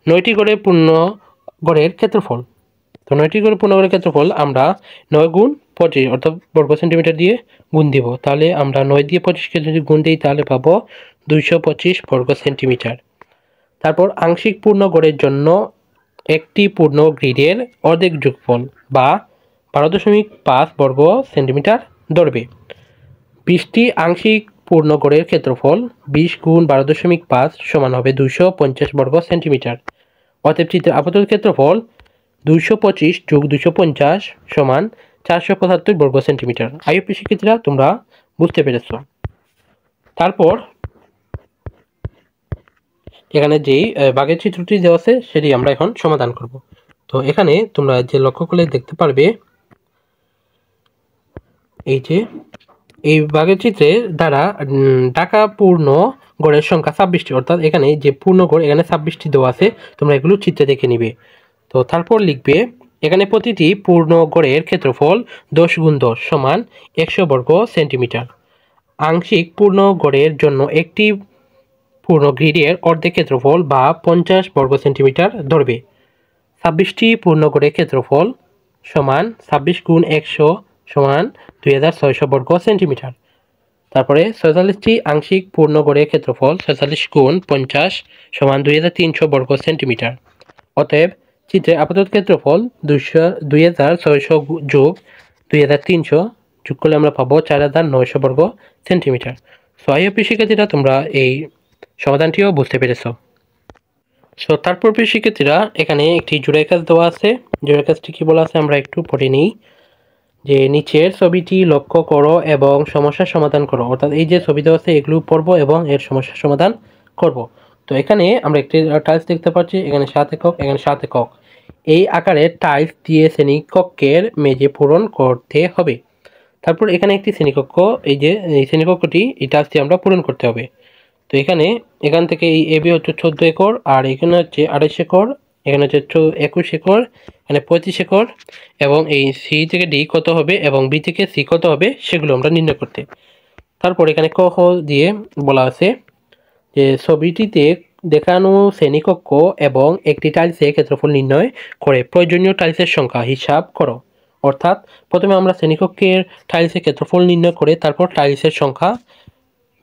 9টি গড়ের পূর্ণগড়ের ক্ষেত্রফল, তো 9টি গড়ের পূর্ণগড়ের ক্ষেত্রফল আমরা 9 গুণ 25 অর্থাৎ বর্গ সেন্টিমিটার দিয়ে গুণ দিব, তাহলে আমরা 9 দিয়ে 25কে যদি গুণ দিই তাহলে পাবো 225 বর্গ সেন্টিমিটার। তারপর আংশিক পূর্ণ গড়ের জন্য একটি পূর্ণ গ্রিডের অর্ধেক যোগফল বা 12.5 বর্গ সেন্টিমিটার ধরবে। 20টি আংশিক পূর্ণ গড়ের ক্ষেত্রফল 20 গুণ 12.5 সমান হবে 250 বর্গ সেন্টিমিটার। অতএব চিত্রের আপাতত ক্ষেত্রফল 225 যোগ 250 সমান 475 বর্গ সেন্টিমিটার। আইওপি শিক্ষার্থীরা তোমরা বুঝতে পেরেছ। তারপর এখানে যেই বাঘের চিত্রটি দেওয়া আছে সেটি আমরা এখন সমাধান করব। তো এখানে তোমরা যে লক্ষ্য করলে দেখতে পারবে এই যে এই ভাগের চিত্রে দ্বারা ঢাকা পূর্ণ গড়ের সংখ্যা 26টি, অর্থাৎ এখানে যে পূর্ণ গড় এখানে 26টি দেওয়া আছে, তোমরা এগুলো চিত্রে দেখে নিবে। তো তারপর লিখবে এখানে প্রতিটি পূর্ণ গড়ের ক্ষেত্রফল 10 × 10 সমান 100 বর্গ সেন্টিমিটার। আংশিক পূর্ণ গড়ের জন্য একটি পূর্ণ গ্রিডের অর্ধেক ক্ষেত্রফল বা 50 বর্গ সেন্টিমিটার ধরবে। 26টি পূর্ণ গড়ের ক্ষেত্রফল সমান 26 × 100 সমান 2600 বর্গ সেন্টিমিটার। তারপরে 46টি আংশিক পূর্ণ গড়ের ক্ষেত্রফল 46 × 50 সমান 2300 বর্গ সেন্টিমিটার। অতএব চিত্রে আপাতত ক্ষেত্রফল 2600 যোগ 2300 যোগ করলে আমরা পাবো 4900 বর্গ সেন্টিমিটার। সো আই হোপ শিক্ষার্থীরা তোমরা এই সমাধানটিও বুঝতে পেরেছো। সো তারপর শিক্ষার্থীরা এখানে একটি জোড়াই কাজ দেওয়া আছে। জোড়াই কাজটি কি বলা আছে আমরা একটু পড়ে নিই। যে নিচের ছবিটি লক্ষ্য করো এবং সমস্যার সমাধান করো, অর্থাৎ এই যে ছবি দেওয়া আছে এগুলো পড়বো এবং এর সমস্যার সমাধান করব। তো এখানে আমরা একটি টাইলস দেখতে পাচ্ছি, এখানে 7 একক, এখানে 7 একক। এই আকারের টাইলস দিয়ে শ্রেণীকক্ষের মেঝে পূরণ করতে হবে। তারপর এখানে একটি শ্রেণীকক্ষ, এই যে এই শ্রেণীকক্ষটি এই টাইলস দিয়ে আমরা পূরণ করতে হবে। তো এখান থেকে এই এবি হচ্ছে 14 একর, আর এখানে হচ্ছে 28 একর, এখানে হচ্ছে 21 একর, এখানে 25 একর, এবং এই সি থেকে ডি কত হবে এবং বি থেকে সি কত হবে সেগুলো আমরা নির্ণয় করতে। তারপর এখানে ক খ দিয়ে বলা আছে যে ছবিটিতে দেখানো শ্রেণীকক্ষ এবং একটি টাইলসের ক্ষেত্রফল নির্ণয় করে প্রয়োজনীয় টাইলসের সংখ্যা হিসাব করো। অর্থাৎ প্রথমে আমরা শ্রেণীকক্ষের টাইলসের ক্ষেত্রফল নির্ণয় করে তারপর টাইলসের সংখ্যা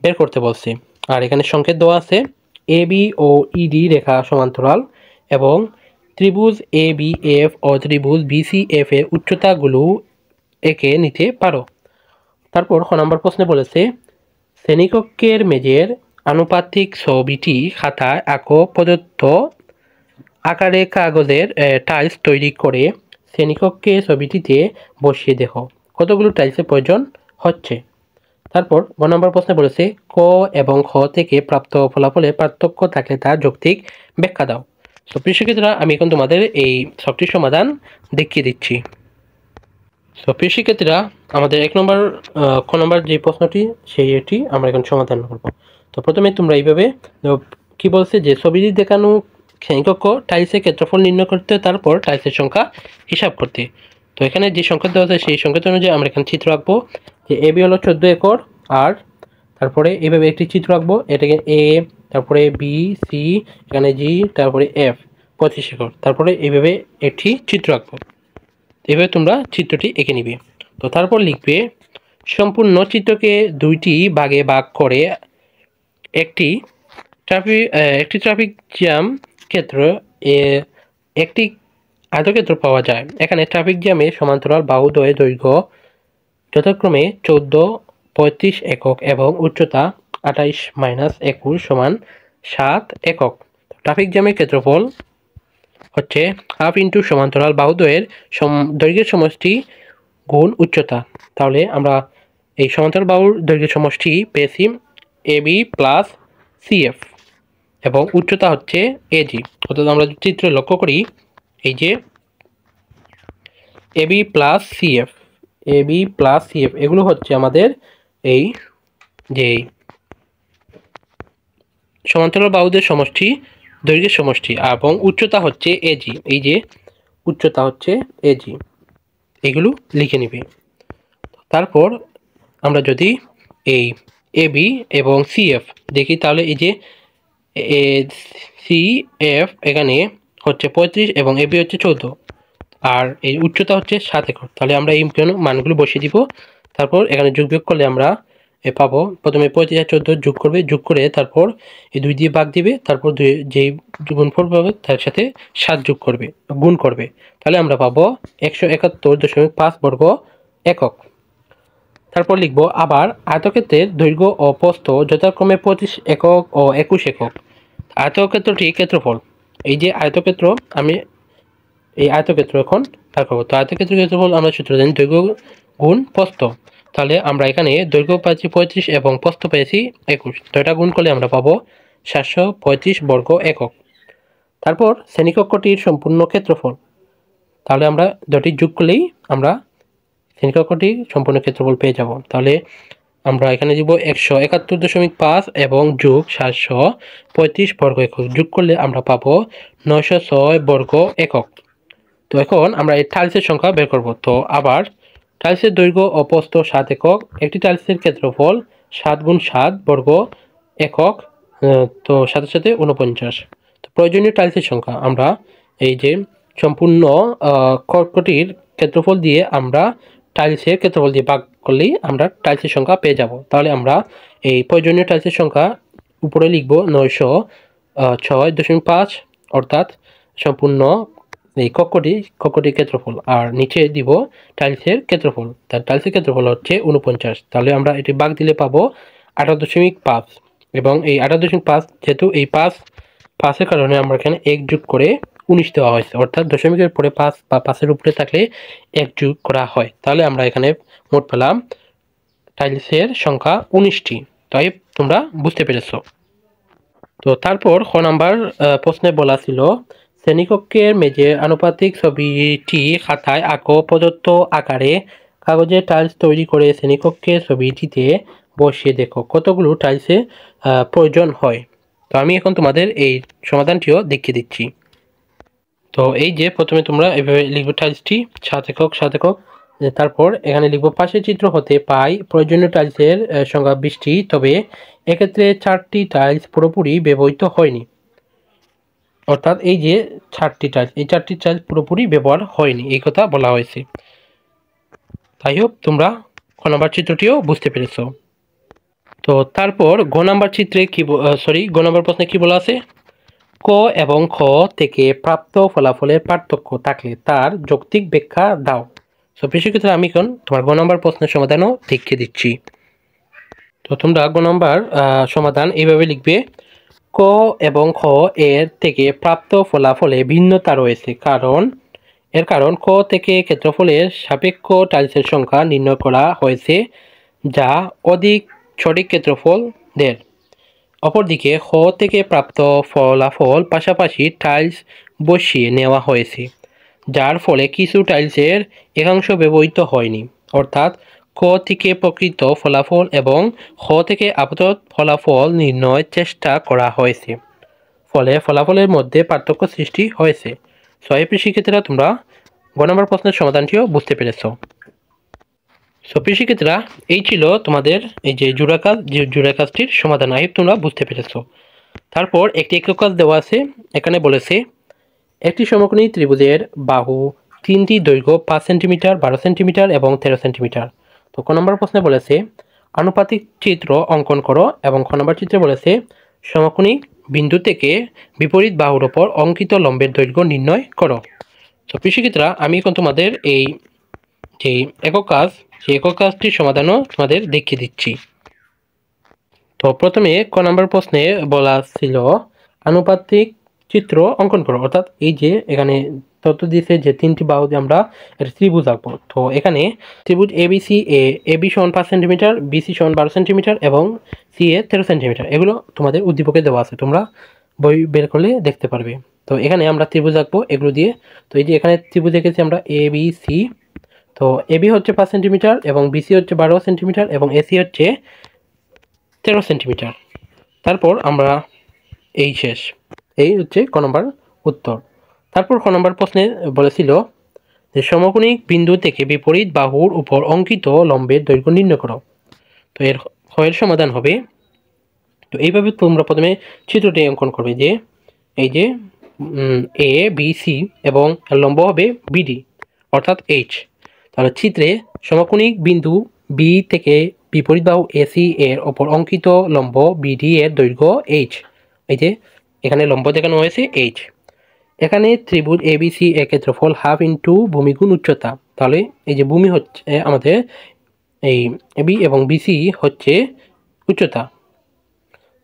বের করতে বলছি। আর এখানে সংকেত দেওয়া আছে এ বি ও ইডি রেখা সমান্তরাল এবং ত্রিভুজ এ বি এফ ও ত্রিভুজ বিসি এফ এর উচ্চতাগুলো এঁকে নিতে পারো। তারপর খ নম্বর প্রশ্নে বলেছে শ্রেণীকক্ষের মেঝের আনুপাতিক ছবিটি খাতায় আঁকো। প্রদত্ত আকারে কাগজের টাইলস তৈরি করে শ্রেণীকক্ষের ছবিটিতে বসিয়ে দেখো কতগুলো টাইলসের প্রয়োজন হচ্ছে। তারপর গ নম্বর প্রশ্নে বলেছে ক এবং খ থেকে প্রাপ্ত ফলাফলে পার্থক্য থাকলে তার যৌক্তিক ব্যাখ্যা দাও। তো প্রিয় শিক্ষার্থীরা, আমি এখন তোমাদের এই সবটির সমাধান দেখিয়ে দিচ্ছি। তো প্রিয় শিক্ষার্থীরা, আমাদের ক নম্বর যে প্রশ্নটি সেইটি আমরা এখন সমাধান করব। তো প্রথমে তোমরা এইভাবে কি বলছে যে ছবিটি দেখানো শ্রেণীকক্ষ টাইলসের ক্ষেত্রফল নির্ণয় করতে, তারপর টাইলসের সংখ্যা হিসাব করতে। তো এখানে যে সংকেত দেওয়া আছে সেই সংকেত অনুযায়ী আমরা এখানে চিত্র আঁকবো যে এ বি হলো 14 একর, আর তারপরে এইভাবে একটি চিত্র আঁকবো, এটাকে এ, তারপরে বি সি, এখানে জি, তারপরে এফ 25 একর, তারপরে এইভাবে একটি চিত্র আঁকবো। এভাবে তোমরা চিত্রটি এঁকে নিবে। তো তারপর লিখবে সম্পূর্ণ চিত্রকে দুইটি ভাগে ভাগ করে একটি ট্রাফিক জ্যাম ক্ষেত্র একটি আয়তক্ষেত্র পাওয়া যায়। এখানে ট্রাফিক জ্যামের সমান্তরাল বাহুদ্বয়ের দৈর্ঘ্য যথাক্রমে 14, 35 একক এবং উচ্চতা 28 - 21 সমান 7 একক। ট্রাফিক জ্যামের ক্ষেত্রফল হচ্ছে হাফ ইন্টু সমান্তরাল বাহুদ্বয়ের দৈর্ঘ্যের সমষ্টি গুণ উচ্চতা। তাহলে আমরা এই সমান্তরাল বাহুর দৈর্ঘ্যের সমষ্টি পেয়েছি এবি প্লাস সিএফ এবং উচ্চতা হচ্ছে এজি। অর্থাৎ আমরা চিত্রে লক্ষ্য করি এই যে এবি প্লাস সিএফ এগুলো হচ্ছে আমাদের এই যে সমান্তরাল বাহুদের সমষ্টি, দৈর্ঘ্যের সমষ্টি, এবং উচ্চতা হচ্ছে এজি। এই যে উচ্চতা হচ্ছে এজি, এগুলো লিখে নিবে। তারপর আমরা যদি এই এবি এবং সিএফ দেখি তাহলে এই যে সিএফ এখানে হচ্ছে 35 এবং এবি হচ্ছে 14, আর এই উচ্চতা হচ্ছে 7 একর। তাহলে আমরা এই মানগুলো বসিয়ে দিব। তারপর এখানে যোগ বিয়োগ করলে আমরা পাবো প্রথমে 35 আর 14 যোগ করবে, যোগ করে তারপর এই 2 দিয়ে ভাগ দিবে, তারপর যেই গুণফল পাবে তার সাথে 7 যোগ করবে, গুণ করবে, তাহলে আমরা পাবো 171.5 বর্গ একক। তারপর লিখব আবার আয়তক্ষেত্রের দৈর্ঘ্য ও প্রস্থ যথাক্রমে 25 একক ও 21 একক। আয়তক্ষেত্রটি ক্ষেত্রফল, এই যে আয়তক্ষেত্র, আমি এই আয়তক্ষেত্র এখন বের করবো। তো আয়তক্ষেত্রের ক্ষেত্রফল আমরা সূত্র জানি দৈর্ঘ্য গুণ প্রস্থ। তাহলে আমরা এখানে দৈর্ঘ্য পাচ্ছি 35 এবং প্রস্থ পেয়েছি 21, তো এটা গুণ করলে আমরা পাবো 735 বর্গ একক। তারপর শ্রেণীকক্ষটির সম্পূর্ণ ক্ষেত্রফল, তাহলে আমরা দুটি যোগ করলেই আমরা শ্রেণীকক্ষটি সম্পূর্ণ ক্ষেত্রফল পেয়ে যাব। তাহলে আমরা এখানে দিব 171.5 এবং যোগ 735 বর্গ একক যোগ করলে আমরা পাবো 906 বর্গ একক। তো এখন আমরা এই টাইলসের সংখ্যা বের করব। তো আবার টাইলসের দৈর্ঘ্য ও প্রস্থ 7 একক, একটি টাইলসের ক্ষেত্রফল 7 গুণ 7 বর্গ একক, তো সাথে সাথে 49। তো প্রয়োজনীয় টাইলসের সংখ্যা আমরা এই যে সম্পূর্ণ কক্ষটির ক্ষেত্রফল দিয়ে আমরা টাইলসের ক্ষেত্রফল দিয়ে ভাগ করলেই আমরা টাইলসের সংখ্যা পেয়ে যাব। তাহলে আমরা এই প্রয়োজনীয় টাইলসের সংখ্যা উপরে লিখব 906.5 অর্থাৎ সম্পূর্ণ এই কক্ষটির ক্ষেত্রফল, আর নিচে দিব টাইলসের ক্ষেত্রফল। তার টাইলসের ক্ষেত্রফল হচ্ছে 49। তাহলে আমরা এটি ভাগ দিলে পাবো 18.5 এবং এই 18.5 যেহেতু এই 5-5-এর কারণে আমরা এখানে 1 যোগ করে 19 দেওয়া হয়েছে, অর্থাৎ দশমিকের পরে 5 বা 5-এর উপরে থাকলে 1 যোগ করা হয়। তাহলে আমরা এখানে মোট পেলাম টাইলসের সংখ্যা 19টি। তাই তোমরা বুঝতে পেরেছো। তো তারপর খ নাম্বার প্রশ্নে বলা ছিল শ্রেণীকক্ষের মেঝে আনুপাতিক ছবিটি খাতায় আঁকো, প্রদত্ত আকারে কাগজে টাইলস তৈরি করে শ্রেণীকক্ষের ছবিটিতে বসিয়ে দেখো কতগুলো টাইলসের প্রয়োজন হয়। তো আমি এখন তোমাদের এই সমাধানটিও দেখিয়ে দিচ্ছি। তো এই যে প্রথমে তোমরা এভাবে লিখবে টাইলসটি 7 একক 7 একক, তারপর এখানে লিখবো পাশের চিত্র হতে পাই প্রয়োজনীয় টাইলসের সংখ্যা 20টি, তবে এক্ষেত্রে 4টি টাইলস পুরোপুরি ব্যবহৃত হয়নি। অর্থাৎ এই যে 4টি টাইলস, এই 4টি টাইলস পুরোপুরি ব্যবহার হয়নি এই কথা বলা হয়েছে। তাই হোক তোমরা খ নম্বর চিত্রটিও বুঝতে পেরেছো। তো তারপর গ নম্বর চিত্রে গ নম্বর প্রশ্নে কি বলা আছে, ক এবং খ থেকে প্রাপ্ত ফলাফলের পার্থক্য থাকলে তার যৌক্তিক ব্যাখ্যা দাও। তো প্রিয় ক্ষেত্রে আমি এখন তোমার গ নম্বর প্রশ্নের সমাধানও দেখিয়ে দিচ্ছি। তো তোমরা গ নম্বর সমাধান এইভাবে লিখবে, ক এবং খ এর থেকে প্রাপ্ত ফলাফলে ভিন্নতা রয়েছে, এর কারণ ক থেকে ক্ষেত্রফলের সাপেক্ষ টাইলসের সংখ্যা নির্ণয় করা হয়েছে যা অধিক সঠিক ক্ষেত্রফল দেয়। অপরদিকে খ থেকে প্রাপ্ত ফলাফল পাশাপাশি টাইলস বসিয়ে নেওয়া হয়েছে, যার ফলে কিছু টাইলসের একাংশ ব্যবহৃত হয়নি। অর্থাৎ ক থেকে প্রকৃত ফলাফল এবং খ থেকে আপাতত ফলাফল নির্ণয়ের চেষ্টা করা হয়েছে, ফলে ফলাফলের মধ্যে পার্থক্য সৃষ্টি হয়েছে। প্রিয় শিক্ষার্থীরা তোমরা গ নম্বর প্রশ্নের সমাধানটিও বুঝতে পেরেছ। প্রিয় শিক্ষার্থীরা এই ছিল তোমাদের এই যে জোড়া কাজটির সমাধান। তোমরা বুঝতে পেরেছ। তারপর একটি একক কাজ দেওয়া আছে, এখানে বলেছে একটি সমকোণী ত্রিভুজের বাহু 3টি দৈর্ঘ্য 5 সেন্টিমিটার, 12 সেন্টিমিটার এবং 13 সেন্টিমিটার। তো ক নম্বর প্রশ্নে বলেছে আনুপাতিক চিত্র অঙ্কন করো, এবং খ নম্বর চিত্রে বলেছে সমকোণী বিন্দু থেকে বিপরীত বাহুর ওপর অঙ্কিত লম্বের দৈর্ঘ্য নির্ণয় করো। তো প্রিয় শিক্ষার্থীরা আমি এখন তোমাদের এই যে একক কাজ, সেই একক কাজটির সমাধানও তোমাদের দেখিয়ে দিচ্ছি। তো প্রথমে ক নম্বর প্রশ্নে বলা ছিল আনুপাতিক চিত্র অঙ্কন করো, অর্থাৎ এই যে এখানে তথ্য দিয়েছে যে 3টি বাহু দিয়ে আমরা ত্রিভুজ আঁকবো। তো এখানে ত্রিভুজ এবিসি এবি সমান 5 সেন্টিমিটার, বিসি সমান 12 সেন্টিমিটার এবং সি এ 13 সেন্টিমিটার, এগুলো তোমাদের উদ্দীপকে দেওয়া আছে, তোমরা বই বের করলে দেখতে পারবে। তো এখানে আমরা ত্রিভুজ আঁকবো এগুলো দিয়ে। তো এই যে এখানে ত্রিভুজ এঁকেছি আমরা এবিসি। তো এবি হচ্ছে 5 সেন্টিমিটার এবং বিসি হচ্ছে 12 সেন্টিমিটার এবং এসি হচ্ছে 13 সেন্টিমিটার। তারপর আমরা এই হচ্ছে ক নম্বর উত্তর। তারপর খ নম্বর প্রশ্নে বলেছিল যে সমকোণিক বিন্দু থেকে বিপরীত বাহুর উপর অঙ্কিত লম্বের দৈর্ঘ্য নির্ণয় করো। তো এর সমাধান হবে, তো এইভাবে তোমরা প্রথমে চিত্রটি অঙ্কন করবে যে এই যে এ বি সি এবং লম্ব হবে বিডি অর্থাৎ এইচ। তাহলে চিত্রে সমকোণিক বিন্দু বি থেকে বিপরীত বাহু এসি এর ওপর অঙ্কিত লম্ব বিডি এর দৈর্ঘ্য এইচ। এই যে এখানে লম্ব দেখানো হয়েছে এইচ। এখানে ত্রিভুজ এবিসি এর ক্ষেত্রফল হাফ ইন্টু ভূমি গুণ উচ্চতা। তাহলে এই যে ভূমি হচ্ছে আমাদের এই এবি এবং বিসি হচ্ছে উচ্চতা।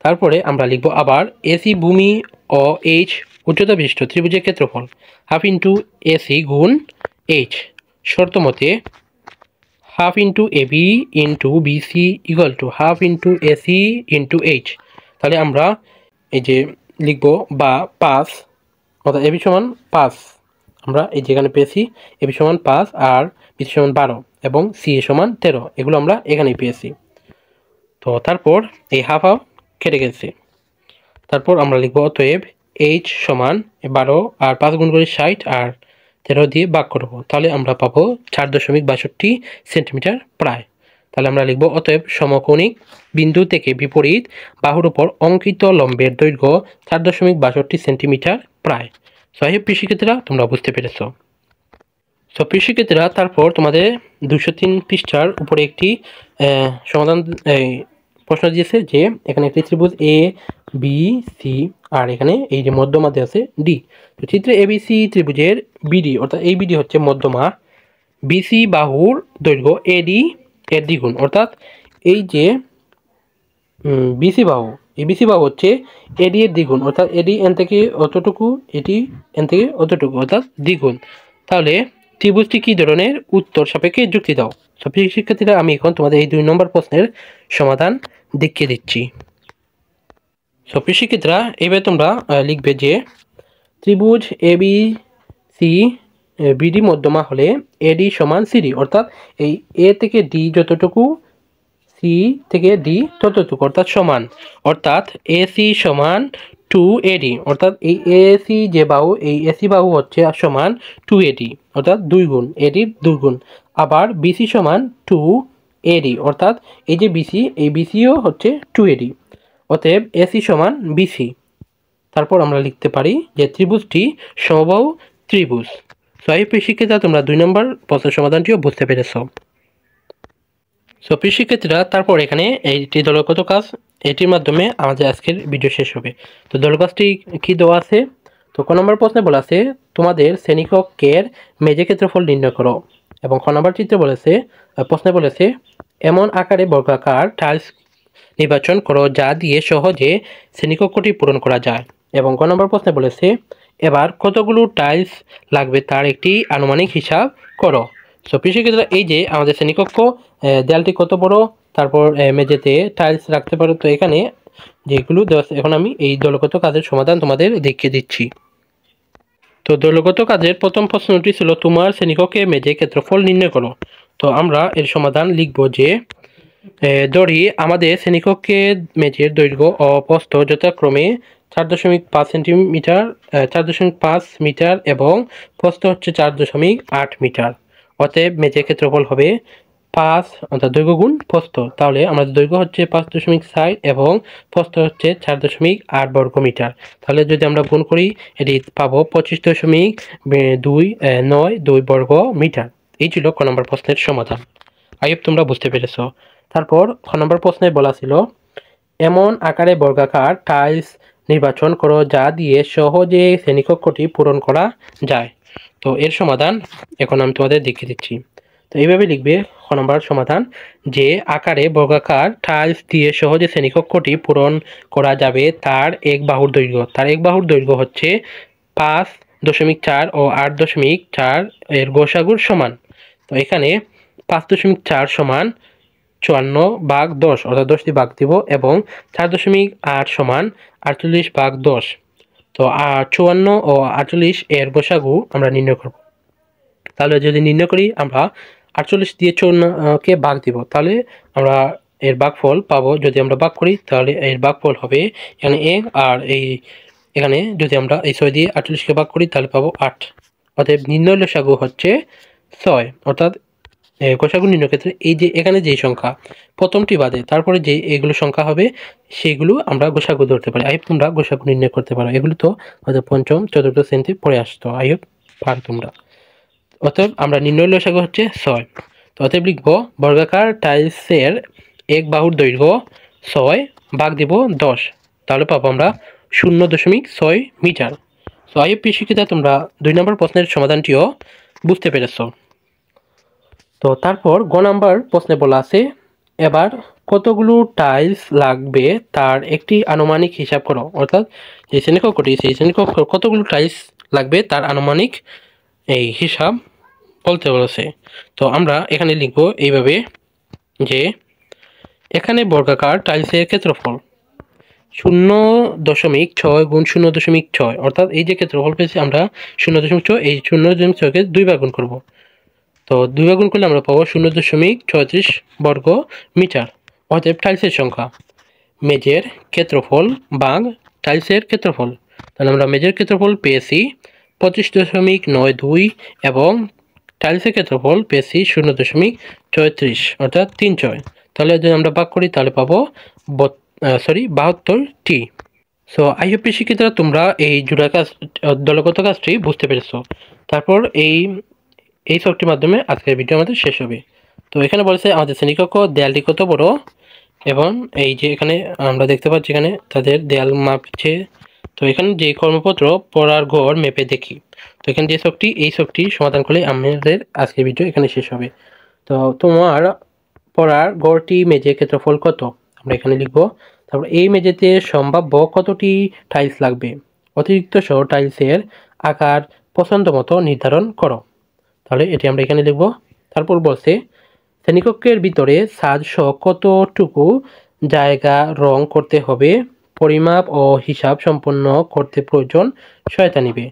তারপরে আমরা লিখব আবার এসি ভূমি ও এইচ উচ্চতা বিশিষ্ট ত্রিভুজের ক্ষেত্রফল হাফ ইন্টু এসি গুণ এইচ। শর্ত মতে half into AB into BC equal to half into AC into H. তাহলে আমরা এই যে লিখব বা 5 এবি সমান 5, আমরা এই যেখানে পেয়েছি এবি সমান 5 আর বিসি সমান 12। এবং সি সমান 13, এগুলো আমরা এখানেই পেয়েছি। তো তারপর এই হাফ হাফ কেটে গেছে। তারপর আমরা লিখব অতএব এইচ সমান 12 আর 5 গুণ করে 60 আর 13 দিয়ে ভাগ করব, তাহলে আমরা পাবো 4.62 সেন্টিমিটার প্রায়। তাহলে আমরা লিখব অতএব সমকোণিক বিন্দু থেকে বিপরীত বাহুর উপর অঙ্কিত লম্বের দৈর্ঘ্য 4.62 সেন্টিমিটার প্রায়। সো এই শিক্ষার্থীরা তোমরা বুঝতে পেরেছ। সো শিক্ষার্থীরা তারপর তোমাদের 203 পৃষ্ঠার উপরে একটি সমাধান প্রশ্ন দিয়েছে যে এখানে একটি ত্রিভুজ এ বি সি আর এখানে এই যে মধ্যমা দিয়ে আছে ডি। তো চিত্রে এবিসি ত্রিভুজের বিডি অর্থাৎ এই বিডি হচ্ছে মধ্যমা, বিসি বাহুর দৈর্ঘ্য এডি এর দ্বিগুণ, অর্থাৎ এই যে বিসি বাহু, এই বিসি বাহু হচ্ছে এডি এর দ্বিগুণ, অর্থাৎ এডি এন থেকে অতটুকু, এটি এন থেকে অতটুকু, অর্থাৎ দ্বিগুণ। তাহলে ত্রিভুজটি কী ধরনের, উত্তর সাপেক্ষে যুক্তি দাও। সব শিক্ষার্থীরা আমি এখন তোমাদের এই 2 নম্বর প্রশ্নের সমাধান দেখিয়ে দিচ্ছি। সব শিক্ষার্থীরা এবার তোমরা লিখবে যে ত্রিভুজ এ বি সি বিডি মধ্যমা হলে এডি সমান সিডি, অর্থাৎ এই এ থেকে ডি যতটুকু, সি থেকে ডি ততটুকু, অর্থাৎ সমান, অর্থাৎ এসি সমান 2AD, অর্থাৎ এই এসি যে বাহু, এই এসি বাহু হচ্ছে সমান 2AD, অর্থাৎ 2 গুণ, এডির 2 গুণ। আবার বিসি সমান 2AD, অর্থাৎ এই যে বিসি, এই বিসিও হচ্ছে 2AD, অতএব এসি সমান বিসি। তারপর আমরা লিখতে পারি যে ত্রিভুজটি সমবাহু ত্রিভুজ। সো এই শিক্ষার্থীরা তোমরা 2 নম্বর প্রশ্নের সমাধানটিও বুঝতে পেরেছ। সো প্রিয় শিক্ষার্থীরা তারপর এখানে এইটি দলগত কাজ, এটির মাধ্যমে আমাদের আজকের ভিডিও শেষ হবে। তো দলকাজটি কি দেওয়া আছে, তো ক নম্বর প্রশ্নে বলা আছে তোমাদের শ্রেণীকক্ষের মেঝে ক্ষেত্রফল নির্ণয় করো, এবং ক নম্বর চিত্রে বলেছে, প্রশ্নে বলেছে এমন আকারে বর্গাকার টাইলস নির্বাচন করো যা দিয়ে সহজে শ্রেণীকক্ষটি পূরণ করা যায়, এবং ক নম্বর প্রশ্নে বলেছে এবার কতগুলো টাইলস লাগবে তার একটি আনুমানিক হিসাব করো। সো প্রিয় শিক্ষার্থীরা এই যে আমাদের শ্রেণীকক্ষ, দেয়ালটি কত বড়, তারপর মেঝেতে টাইলস রাখতে পারো, তো এখানে যেগুলো দেওয়া আছে, এখন আমি এই দলগত কাজের সমাধান তোমাদের দেখিয়ে দিচ্ছি। তো দলগত কাজের প্রথম প্রশ্নটি ছিল তোমার শ্রেণীকক্ষে মেঝে ক্ষেত্রফল নির্ণয় করো। তো আমরা এর সমাধান লিখব যে ধরি আমাদের শ্রেণীকক্ষের মেঝের দৈর্ঘ্য ও প্রস্থ যথাক্রমে 4.5 সেন্টিমিটার, 4.5 মিটার এবং প্রস্থ হচ্ছে 4.8 মিটার। অতএব মেঝের ক্ষেত্রফল হবে 5, অর্থাৎ দৈর্ঘ্য গুণ প্রস্থ। তাহলে আমাদের দৈর্ঘ্য হচ্ছে 5.6 এবং প্রস্থ হচ্ছে 4.8 বর্গ মিটার। তাহলে যদি আমরা গুণ করি এটি পাবো 25.292 বর্গ মিটার। এই ছিল ক নম্বর প্রশ্নের সমাধান। আইব তোমরা বুঝতে পেরেছ। তারপর খ নম্বর প্রশ্নে বলা ছিল এমন আকারে বর্গাকার টাইলস নির্বাচন করো যা দিয়ে সহজে শ্রেণীকক্ষটি পূরণ করা যায়। তো এর সমাধান এখন আমি তোমাদের দেখিয়ে দিচ্ছি। তো এইভাবে লিখবে খ নম্বর সমাধান যে আকারে বর্গাকার টাইলস দিয়ে সহজে শ্রেণীকক্ষটি পূরণ করা যাবে তার এক বাহুর দৈর্ঘ্য, তার এক বাহুর দৈর্ঘ্য হচ্ছে 5.4 ও 8.4 এর গোসাগুর সমান। তো এখানে 5.4 সমান 54/10, অর্থাৎ 10 দিয়ে ভাগ দিব, এবং 4.8 সমান 48/10। তো 54 ও 48 এর গোসাগু আমরা নির্ণয় করব। তাহলে যদি নির্ণয় করি আমরা 48 দিয়ে 54কে ভাগ দিব, তাহলে আমরা এর ভাগফল পাবো। যদি আমরা ভাগ করি তাহলে এর ভাগফল হবে এখানে 1, আর এই এখানে যদি আমরা এই 6 দিয়ে 48কে ভাগ করি তাহলে পাবো 8। অতএব নির্ণয় লসাগু হচ্ছে 6, অর্থাৎ গোসাগু নির্ণয় ক্ষেত্রে এই যে এখানে যেই সংখ্যা প্রথমটি বাদে তারপরে যে এগুলো সংখ্যা হবে সেগুলো আমরা গোসাগু ধরতে পারি। আইব তোমরা গোসাগু নির্ণয় করতে পারো, এগুলো তো হয়তো পঞ্চম চতুর্থ শ্রেণীতে পড়ে আসতো, আইব পার তোমরা। অতএব আমরা নির্ণয় লসাগু হচ্ছে 6। তো অতএব লিখব বর্গাকার টাইলসের এক বাহুর দৈর্ঘ্য 6 ভাগ দিব 10, তাহলে পাবো আমরা 0.6 মিটার। তো আইব শিক্ষিতা তোমরা 2 নম্বর প্রশ্নের সমাধানটিও বুঝতে পেরেছ। তো তারপর গ নাম্বার প্রশ্নে বলা আছে এবার কতগুলো টাইলস লাগবে তার একটি আনুমানিক হিসাব করো, অর্থাৎ যে শ্রেণীকক্ষটি সেই শ্রেণীকক্ষ কতগুলো টাইলস লাগবে তার আনুমানিক এই হিসাব বলতে বলেছে। তো আমরা এখানে লিখব এইভাবে যে এখানে বর্গাকার টাইলসের ক্ষেত্রফল 0.6 গুণ 0.6, অর্থাৎ এই যে ক্ষেত্রফল পেয়েছি আমরা 0.6, এই 0.6কে 2 বার গুণ করব। তো তো 2 গুণ করলে আমরা পাবো 0.36 বর্গ মিটার। অতএব টাইলসের সংখ্যা মেঝের ক্ষেত্রফল ভাগ টাইলসের ক্ষেত্রফল। তাহলে আমরা মেঝের ক্ষেত্রফল পেয়েছি 25.92 এবং টাইলসের ক্ষেত্রফল পেয়েছি 0.34 অর্থাৎ 3/6। তাহলে যদি আমরা ভাগ করি তাহলে পাবো 72টি। সো আই হোপ শিক্ষিতরা তোমরা এই জোড়া কাজ দলগত কাজটি বুঝতে পেরেছো। তারপর এই সবটির মাধ্যমে আজকের ভিডিও আমাদের শেষ হবে। তো এখানে বলেছে আমাদের শ্রেণীকক্ষ দেয়ালটি কত বড়, এবং এই যে এখানে আমরা দেখতে পাচ্ছি এখানে তাদের দেয়াল মাপছে। তো এখানে যে কর্মপত্র পড়ার ঘর মেপে দেখি। তো এখানে যে শখটি এই শখটি সমাধান করলে আমাদের আজকের ভিডিও এখানে শেষ হবে। তো তোমার পড়ার ঘরটি মেঝে ক্ষেত্রফল কত আমরা এখানে লিখব। তারপর এই মেঝেতে সম্ভাব্য কতটি টাইলস লাগবে, অতিরিক্ত সহ টাইলসের আকার পছন্দ মতো নির্ধারণ করো। তাহলে এটি আমরা এখানে লিখব। তারপর বলছে শ্রেণীকক্ষের ভিতরে ছাদ সহ কতটুকু জায়গা রং করতে হবে, পরিমাপ ও হিসাব সম্পন্ন করতে প্রয়োজন সহায়তা নিবে।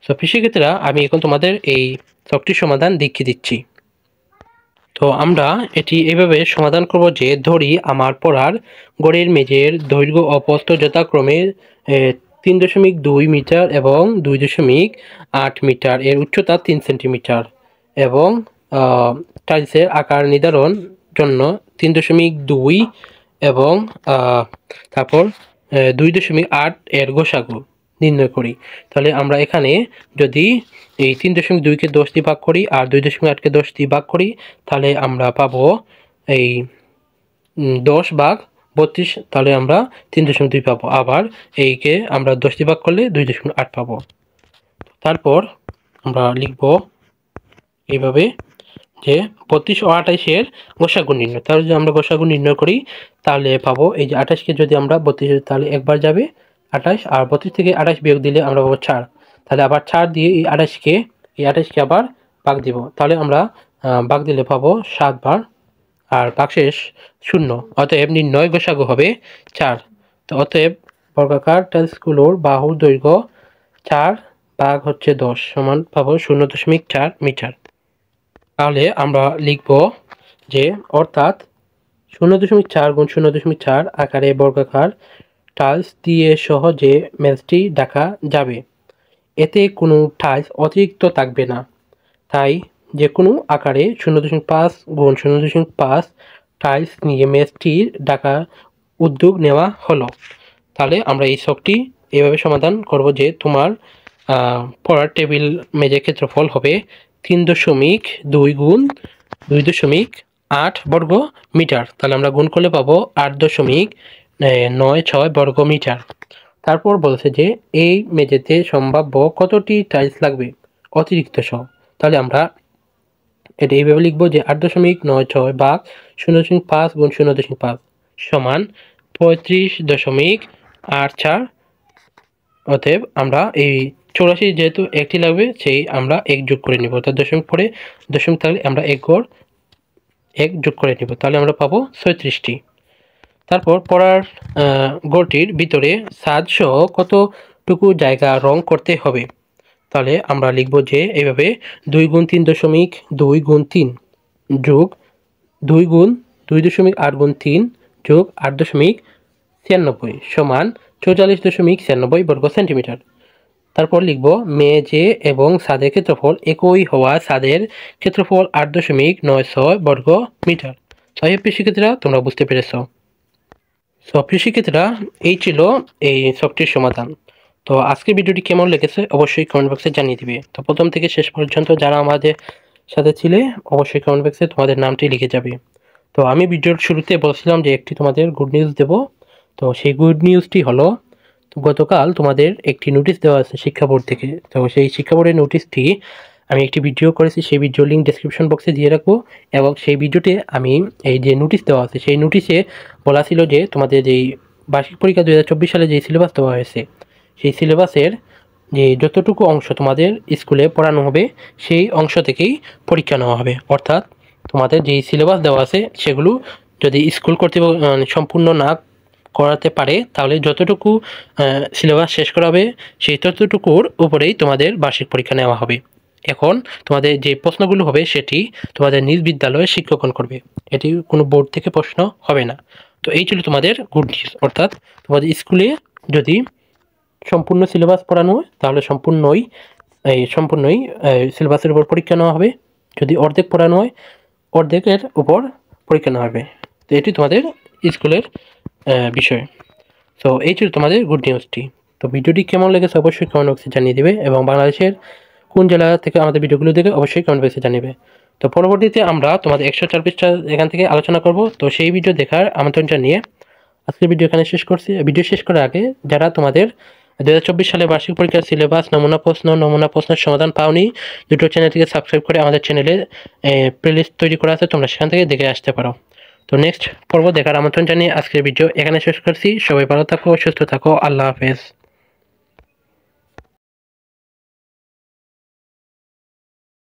সো শিক্ষার্থীরা আমি এখন তোমাদের এই সবটির সমাধান দেখিয়ে দিচ্ছি। তো আমরা এটি এইভাবে সমাধান করব যে ধরি আমার পড়ার ঘরের মেঝের দৈর্ঘ্য ও প্রস্থ যথাক্রমে 3.2 মিটার এবং 2.8 মিটার, এর উচ্চতা 3 সেন্টিমিটার এবং টাইলসের আকার নির্ধারণ জন্য 3.2 এবং তারপর 2.8 এর গোসাগু নির্ণয় করি। তাহলে আমরা এখানে যদি এই 3.2কে 10 দিয়ে ভাগ করি আর 2.8কে 10 দিয়ে ভাগ করি তাহলে আমরা পাবো এই 10/32। তাহলে আমরা 3.2 পাবো। আবার এইকে আমরা 10 দিয়ে ভাগ করলে 2.8 পাবো। তারপর আমরা লিখব এইভাবে যে 32 ও 28-এর গোসাগু নির্ণয়। তাহলে যদি আমরা গোসাগু নির্ণয় করি তাহলে পাবো এই যে 28কে যদি আমরা 32 তাহলে একবার যাবে 28, আর 32 থেকে 28 বিয়োগ দিলে আমরা পাবো 4। তাহলে আবার 4 দিয়ে এই 28কে আবার ভাগ দিব। তাহলে আমরা ভাগ দিলে পাবো 7 বার, আর ভাগশেষ 0। অতএব নির্ণয় গোসাগু হবে 4। তো অতএব বর্গাকার টাইলসগুলোর বাহুর দৈর্ঘ্য 4 ভাগ হচ্ছে 10 সমান পাবো 0.4 মিটার। তাহলে আমরা লিখব যে অর্থাৎ 0.4 গুণ 0.4 আকারে বর্গাকার টাইলস দিয়ে সহজে মেঝেটি ঢাকা যাবে। এতে কোনো টাইলস অতিরিক্ত থাকবে না। তাই যে কোনো আকারে 0.5 গুণ 0.5 টাইলস নিয়ে মেঝেটি ঢাকার উদ্যোগ নেওয়া হলো। তাহলে আমরা এই শখটি এভাবে সমাধান করব যে তোমার পড়ার টেবিল মেঝের ক্ষেত্রফল হবে 3.2 গুণ 2.8 বর্গ মিটার। তাহলে আমরা গুণ করলে পাবো 8.96 বর্গ মিটার। তারপর বলছে যে এই মেঝেতে সম্ভাব্য কতটি টাইলস লাগবে অতিরিক্ত সহ। তাহলে আমরা এটা এইভাবে লিখবো যে 8.96 ভাগ 0.5 গুণ 0.5 সমান 35.84। অতএব আমরা এই 84 যেহেতু একটি লাগবে সেই আমরা 1 যোগ করে নিব। তার দশমিক পরে দশমিক থাকলে আমরা 1 যোগ করে নিব। তাহলে আমরা পাবো 36টি। তারপর পড়ার ঘরটির ভিতরে ছাদ সহ কতটুকু জায়গা রং করতে হবে। তাহলে আমরা লিখব যে এইভাবে 2 গুণ 3.2 গুণ 3 যোগ 2 গুণ 2.8 গুণ 3 যোগ 8.96 সমান 44.96 বর্গ সেন্টিমিটার। তারপর লিখব মেঝে এবং ছাদের ক্ষেত্রফল একই হওয়া ছাদের ক্ষেত্রফল 8.96 বর্গ মিটার। প্রিয় শিক্ষার্থীরা তোমরা বুঝতে পেরেছ। প্রিয় শিক্ষার্থীরা এই ছিল এই সবটির সমাধান। তো আজকের ভিডিওটি কেমন লেগেছে অবশ্যই কমেন্ট বক্সে জানিয়ে দিবে। তো প্রথম থেকে শেষ পর্যন্ত যারা আমাদের সাথে ছিলে অবশ্যই কমেন্ট বক্সে তোমাদের নামটি লিখে যাবে। তো আমি ভিডিওর শুরুতে বলছিলাম যে একটি তোমাদের গুড নিউজ দেব। তো সেই গুড নিউজটি হলো গতকাল তোমাদের একটি নোটিশ দেওয়া আছে শিক্ষা বোর্ড থেকে। তো সেই শিক্ষা বোর্ডের নোটিশটি আমি একটি ভিডিও করেছি, সেই ভিডিও লিঙ্ক ডেসক্রিপশন বক্সে দিয়ে রাখবো। এবং সেই ভিডিওতে আমি এই যে নোটিশ দেওয়া আছে সেই নোটিশে বলা ছিল যে তোমাদের যেই বার্ষিক পরীক্ষা 2024 সালে যে সিলেবাস দেওয়া হয়েছে সেই সিলেবাসের যে যতটুকু অংশ তোমাদের স্কুলে পড়ানো হবে সেই অংশ থেকেই পরীক্ষা নেওয়া হবে। অর্থাৎ তোমাদের যেই সিলেবাস দেওয়া আছে সেগুলো যদি স্কুল কর্তৃপক্ষ সম্পূর্ণ না করাতে পারে তাহলে যতটুকু সিলেবাস শেষ করা হবে সেই ততটুকুর উপরেই তোমাদের বার্ষিক পরীক্ষা নেওয়া হবে। এখন তোমাদের যে প্রশ্নগুলো হবে সেটি তোমাদের নিজ বিদ্যালয়ের শিক্ষকগণ করবে, এটি কোনো বোর্ড থেকে প্রশ্ন হবে না। তো এই ছিল তোমাদের গুড নিউজ, অর্থাৎ তোমাদের স্কুলে যদি সম্পূর্ণ সিলেবাস পড়ানো হয় তাহলে সম্পূর্ণই সিলেবাসের উপর পরীক্ষা নেওয়া হবে, যদি অর্ধেক পড়ানো হয় অর্ধেকের উপর পরীক্ষা নেওয়া হবে। তো এটি তোমাদের স্কুলের বিষয়। তো এই ছিল তোমাদের গুড নিউজটি। তো ভিডিওটি কেমন লেগেছে অবশ্যই কমেন্ট বক্সে জানিয়ে দেবে, এবং বাংলাদেশের কোন জেলা থেকে আমাদের ভিডিওগুলো দেখে অবশ্যই কমেন্ট বক্সে জানিয়ে। তো পরবর্তীতে আমরা তোমাদের 104 পৃষ্ঠা এখান থেকে আলোচনা করব। তো সেই ভিডিও দেখার আমন্ত্রণ জানিয়ে আজকের ভিডিও এখানে শেষ করছি। ভিডিও শেষ করার আগে যারা তোমাদের 2024 সালে বার্ষিক পরীক্ষার সিলেবাস, নমুনা প্রশ্নের সমাধান পাওনি, দুটো চ্যানেল থেকে সাবস্ক্রাইব করে আমাদের চ্যানেলে প্লেলিস্ট তৈরি করা আছে, তোমরা সেখান থেকে দেখে আসতে পারো। তো নেক্সট পর্ব দেখার আমন্ত্রণ জানিয়ে আজকের ভিডিও এখানে শেষ করছি। সবাই ভালো থাকো, সুস্থ থাকো, আল্লাহ হাফেজ।